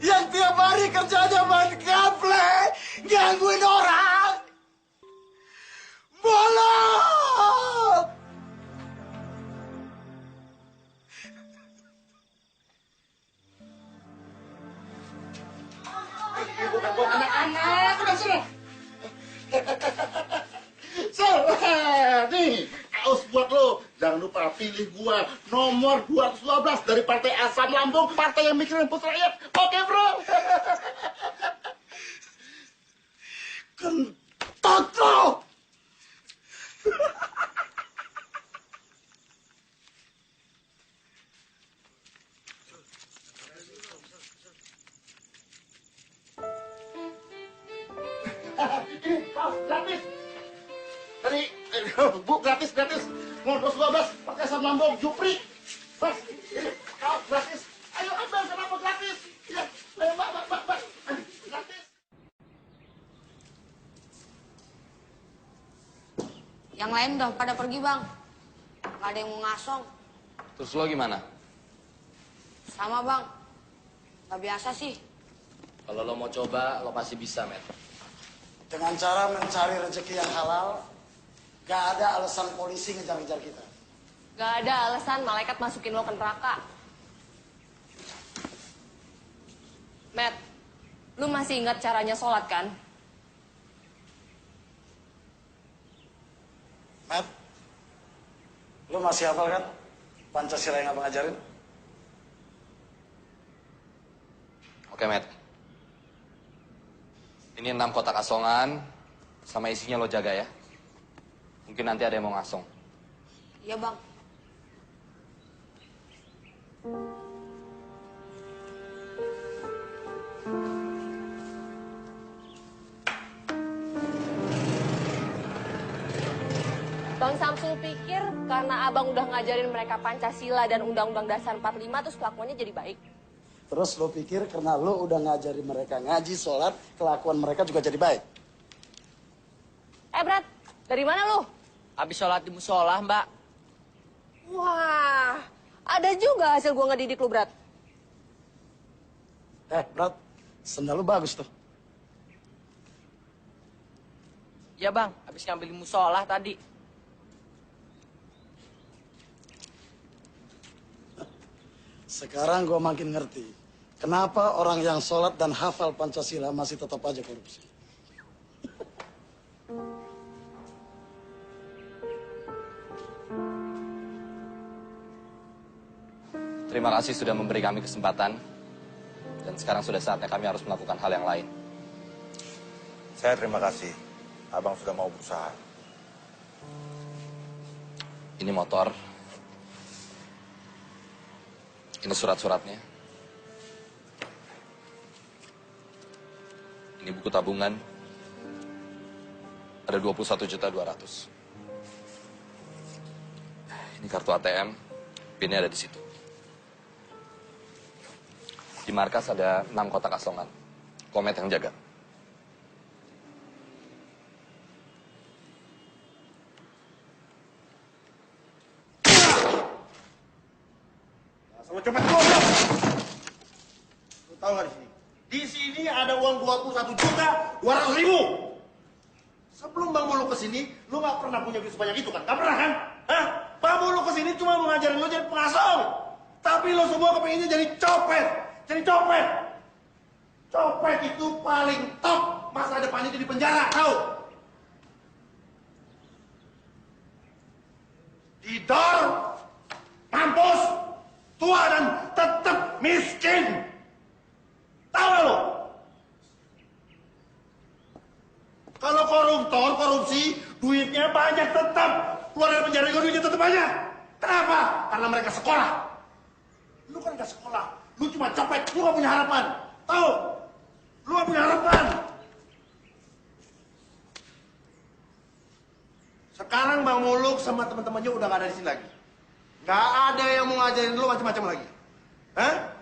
F: Yang tiap hari kerjanya main gaple, gangguin orang. Bolong! Bukan buat anak-anak, udah sini.
T: Nih, kaos buat lo. Jangan lupa pilih gua nomor 212 dari Partai Asam Lambung, partai yang mikirin putra rakyat. Oke, bro.
F: Kentot lo!
T: Ini kaos gratis. Dari Bu gratis. Nomor 212 Partai Asam Lambung, Jupri. Bas, ini kaos gratis. Ayo ambil kenapa gratis? Ya, ayo Mbak. Gratis.
Q: Yang lain udah pada pergi, Bang. Gak ada yang mau ngasong.
K: Terus lo gimana?
Q: Sama, Bang. Gak biasa sih.
K: Kalau lo mau coba, lo pasti bisa, Met.
F: Dengan cara mencari rezeki yang halal, gak ada alasan polisi ngejar-ngejar kita.
L: Gak ada alasan malaikat masukin lo ke neraka. Matt, lu masih ingat caranya sholat kan?
F: Matt, lu masih hafal kan Pancasila yang abang ajarin?
K: Oke, Met. Ini 6 kotak asongan, sama isinya lo jaga ya. Mungkin nanti ada yang mau ngasong.
Q: Iya, Bang.
L: Bang Samsul pikir karena abang udah ngajarin mereka Pancasila dan Undang-Undang Dasar 45 terus kelakuannya jadi baik.
F: Terus lo pikir karena lo udah ngajarin mereka ngaji, sholat, kelakuan mereka juga jadi baik?
L: Brad, dari mana lo?
C: Habis sholat di musola, Mbak.
L: Wah, ada juga hasil gua ngedidik lo, Brad.
F: Brad, sendal lo bagus tuh.
C: Iya, Bang. Habis ngambil musola tadi.
F: Sekarang gue makin ngerti kenapa orang yang sholat dan hafal Pancasila masih tetap aja korupsi.
K: Terima kasih sudah memberi kami kesempatan. Dan sekarang sudah saatnya kami harus melakukan hal yang lain.
B: Saya terima kasih. Abang sudah mau berusaha.
K: Ini motor. Ini surat-suratnya. Ini buku tabungan. Ada 21.200.000. Ini kartu ATM. PIN-nya ada di situ. Di markas ada 6 kotak asongan. Komet yang jaga.
T: Sama copet goblok. Lu tahu nggak di sini? Di sini ada uang 21.200.000. Sebelum Bang Muluk kesini, lu nggak pernah punya duit sebanyak itu kan? Nggak pernah kan? Hah? Bang Muluk kesini cuma mau ngajarin lu jadi pengasong. Tapi lu semua kepinginnya jadi copet. Jadi copet. Copet itu paling top. Masa depannya di penjara, tahu? Didor, mampus, tua dan tetap miskin. Tahu gak lo? Kalau koruptor, korupsi, duitnya banyak tetap. Keluar dari penjara juga duitnya tetap banyak. Kenapa? Karena mereka sekolah. Lu kan gak sekolah. Lu cuma copet, lu gak punya harapan. Tahu? Lu gak punya harapan. Sekarang Bang Muluk sama teman-temannya udah gak ada di sini lagi. Gak ada yang mau ngajarin lu macam-macam lagi. Hah?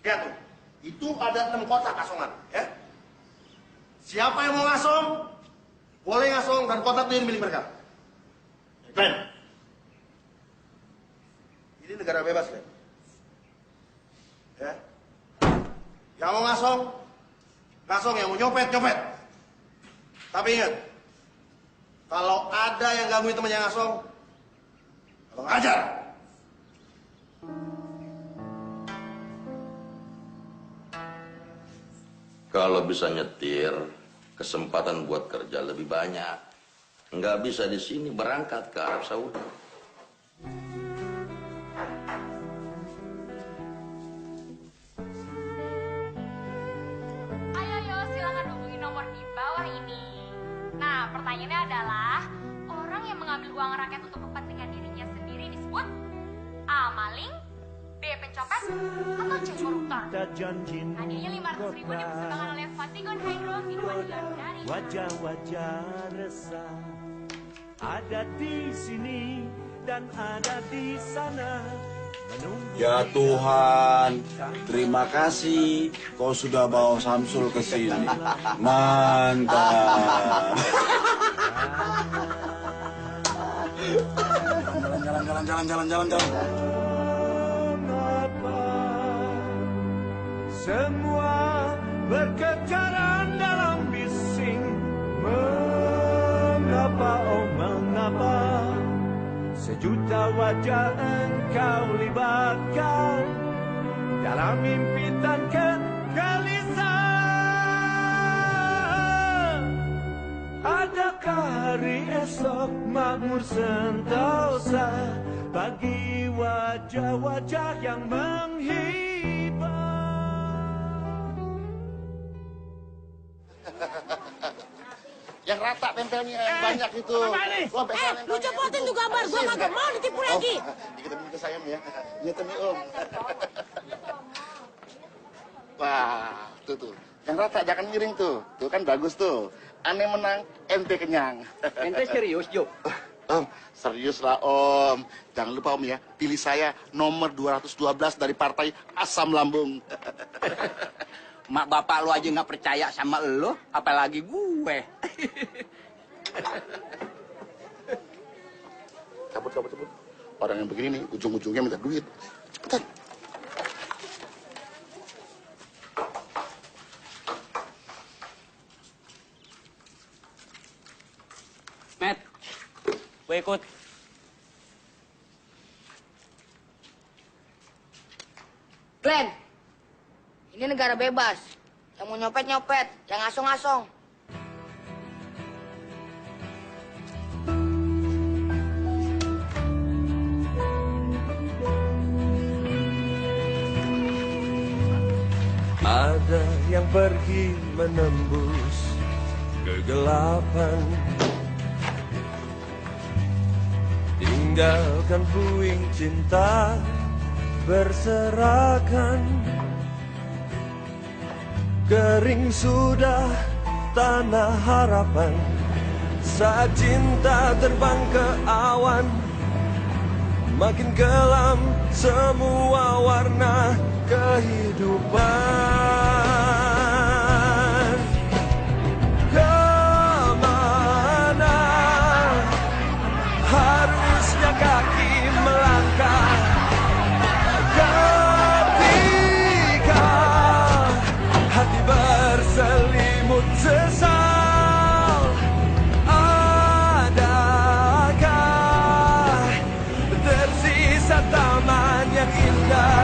T: Lihat tuh, itu ada 6 kotak asongan, ya. Siapa yang mau ngasong, boleh ngasong dan kotak itu milik mereka. Glenn, ini negara bebas, Glenn. Ya. Yang mau ngasong, ngasong. Yang mau nyopet, nyopet. Tapi ingat, kalau ada yang gangguin temannya ngasong, abang ajar.
G: Kalau bisa nyetir, kesempatan buat kerja lebih banyak. Nggak bisa di sini berangkat ke Arab Saudi.
E: Ayo, silakan hubungi nomor di bawah ini. Nah, pertanyaannya adalah, orang yang mengambil uang rakyat untuk kepentingan dirinya sendiri disebut A. Maling, B. Pencopet, atau C. Koruptor. Hadiahnya 500.000 dipersembahkan oleh Fatigon Hydro minuman dari
P: Wajah-wajah resah ada di sini dan ada di sana.
S: Ya Tuhan, terima kasih kau sudah bawa Samsul ke sini. Mantap. Jalan.
P: Semua berkejaran dalam bising. Mengapa, oh mengapa, sejuta wajah engkau libatkan dalam mimpi dan kegelisahan. Adakah hari esok makmur sentosa bagi wajah-wajah yang menghibur?
T: Yang rata tempelnya yang banyak itu.
J: Lu copotin tuh gambar, gua kagak mau ditipu lagi.
T: Kita minta sayang ya. Ini Om. Wah. tuh. Yang rata, jangan miring tuh. Tuh kan bagus tuh. Aneh menang, ente kenyang.
A: Ente serius, Jo?
T: Om, serius lah Om. Jangan lupa Om ya, pilih saya nomor 212 dari partai Asam Lambung.
A: Mak bapak lu aja nggak percaya sama lu, apalagi gue.
T: Cabut. Orang yang begini nih, ujung-ujungnya minta duit. Cepetan.
A: Matt, gue ikut.
Q: Glenn, ini negara bebas. Yang mau nyopet-nyopet, yang ngasong-ngasong.
I: Ada yang pergi menembus kegelapan, tinggalkan puing cinta berserakan. Kering sudah tanah harapan saat cinta terbang ke awan. Makin kelam semua warna kehidupan. Kemana harusnya kaki melangkah ketika hati berselimut sesal? Adakah tersisa taman yang indah?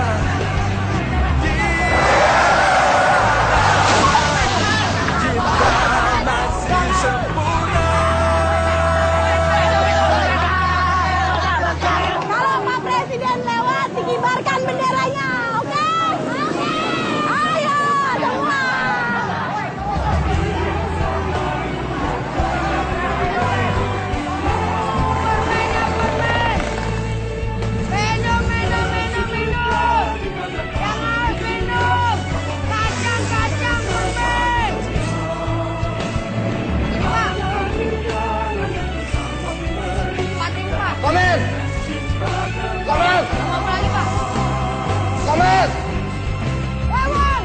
J: Kalau Pak Presiden lewat, dikibarkan benderanya, oke? Ayo semua. Minum. Jangan minum. Kacang, Permen. Ini, Pak.
D: Komen! Komen!
J: Apa lagi, Pak?
D: Komen!
J: Lewat.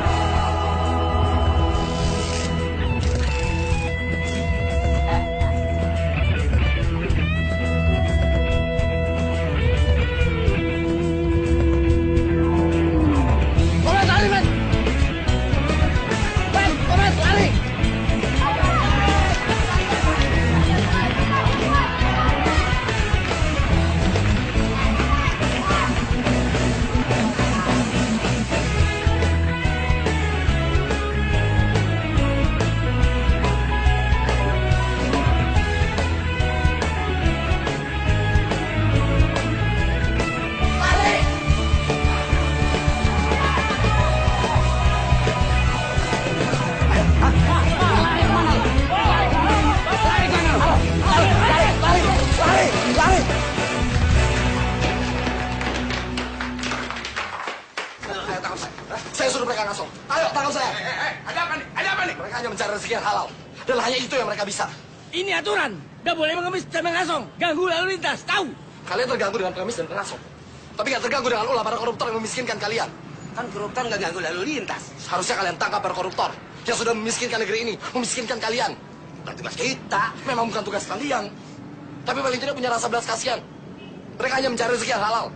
D: Komen, lari, men! Men, komen, lari! Lari! Ayo, tangkap saya. Saya suruh mereka ngasong. Ayo, tangkap saya.
O: Ada apa nih? Ada apa nih?
D: Mereka hanya mencari rezeki yang halal. Dan hanya itu yang mereka bisa.
A: Ini aturan, gak boleh mengemis dan mengasong, ganggu lalu lintas, tahu?
D: Kalian terganggu dengan pengemis dan pengasong. Tapi gak terganggu dengan ulah para koruptor yang memiskinkan kalian.
A: Kan koruptor gak ganggu lalu lintas.
D: Seharusnya kalian tangkap para koruptor yang sudah memiskinkan negeri ini, memiskinkan kalian. Bukan tugas kita, memang bukan tugas kalian. Tapi paling tidak punya rasa belas kasihan. Mereka hanya mencari rezeki yang halal.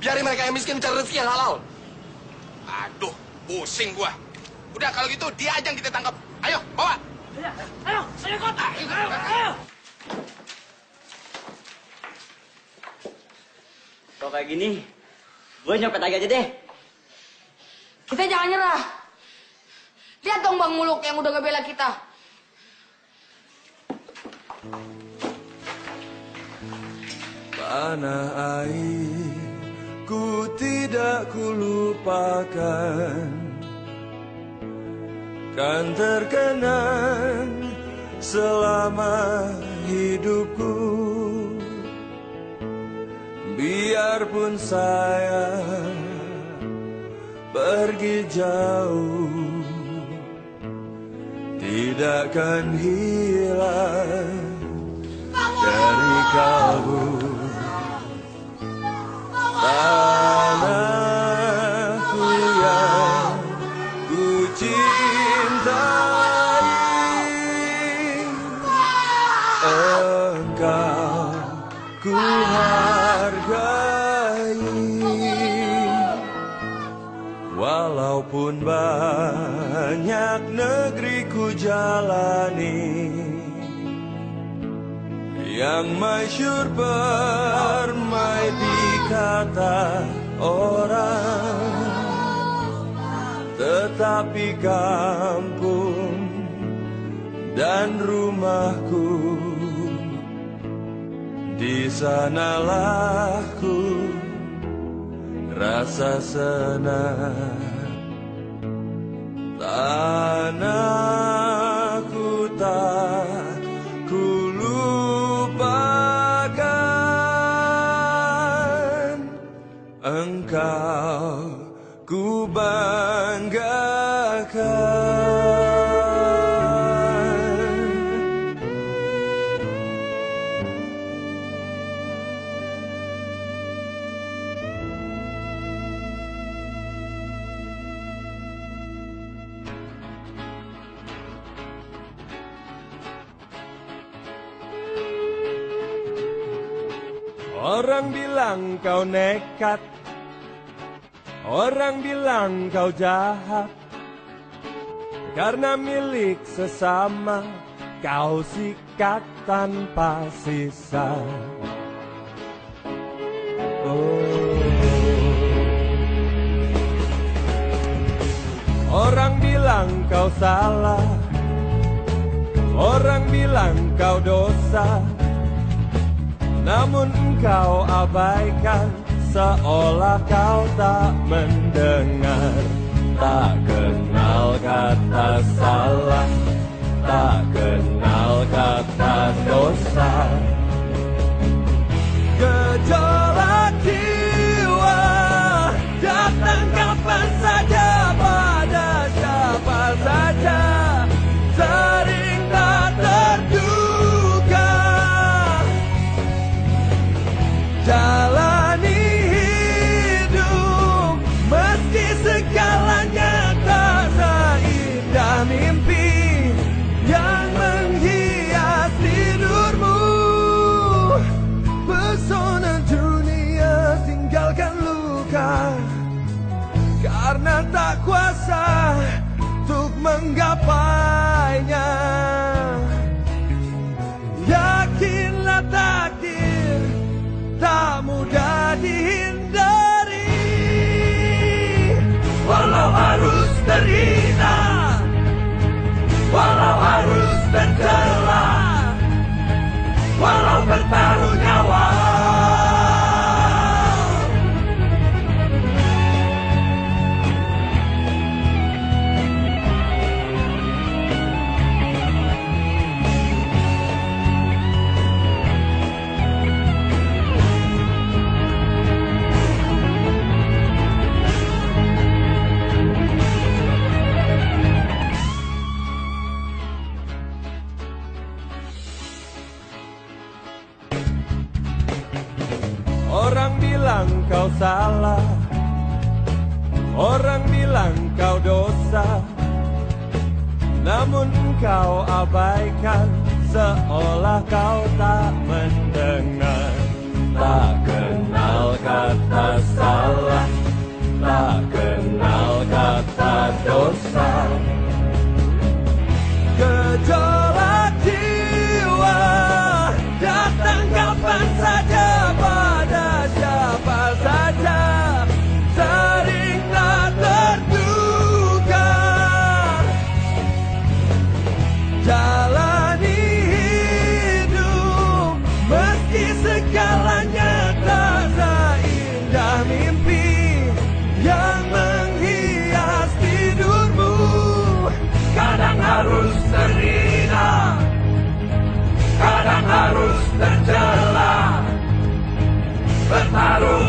D: Biarin mereka yang miskin mencari rezeki yang halal.
O: Aduh, pusing gua. Udah kalau gitu dia aja yang kita tangkap. Ayo, bawa.
A: Ayo, kota. Ayo.
M: Kalau kayak gini, gue nyopet aja deh.
Q: Kita jangan nyerah. Lihat dong Bang Muluk yang udah ngebela kita.
I: Tanah air ku tidak kulupakan, kan terkenang selama hidupku. Biarpun saya pergi jauh, tidakkan hilang dari kalbu. Tanahku yang ku cintai, engkau ku hargai. Walaupun banyak negeri ku jalani, yang masyhur permai di kata orang, tetapi kampung dan rumahku, di sanalah ku rasa senang. Tanahku tak ku lupakan, engkau ku banggakan. Orang bilang kau nekat, orang bilang kau jahat, karena milik sesama kau sikat tanpa sisa. Orang bilang kau salah, orang bilang kau dosa, namun engkau abaikan, seolah kau tak mendengar. Tak kenal kata salah, tak kenal kata dosa. Gejolak jiwa datang kapan saja, pada siapa saja, sering tak terduga. Jalani hidup meski segalanya tak seindah mimpi yang menghias tidurmu. Pesona dunia tinggalkan luka, karena tak kuasa untuk menggapainya. Yakinlah takdir tak mudah dihindari, walau harus terhina, walau harus tercela, walau bertaruh nyawa. Orang bilang kau salah, orang bilang kau dosa, namun engkau abaikan, seolah kau tak mendengar. Tak kenal kata salah, tak kenal kata dosa. Gejolak jiwa datang kapan saja, pada siapa saja, sering tak terduga. Jalani hidup meski segalanya tak seindah mimpi yang menghias tidurmu. Kadang harus terhina, kadang harus tercela, bertaruh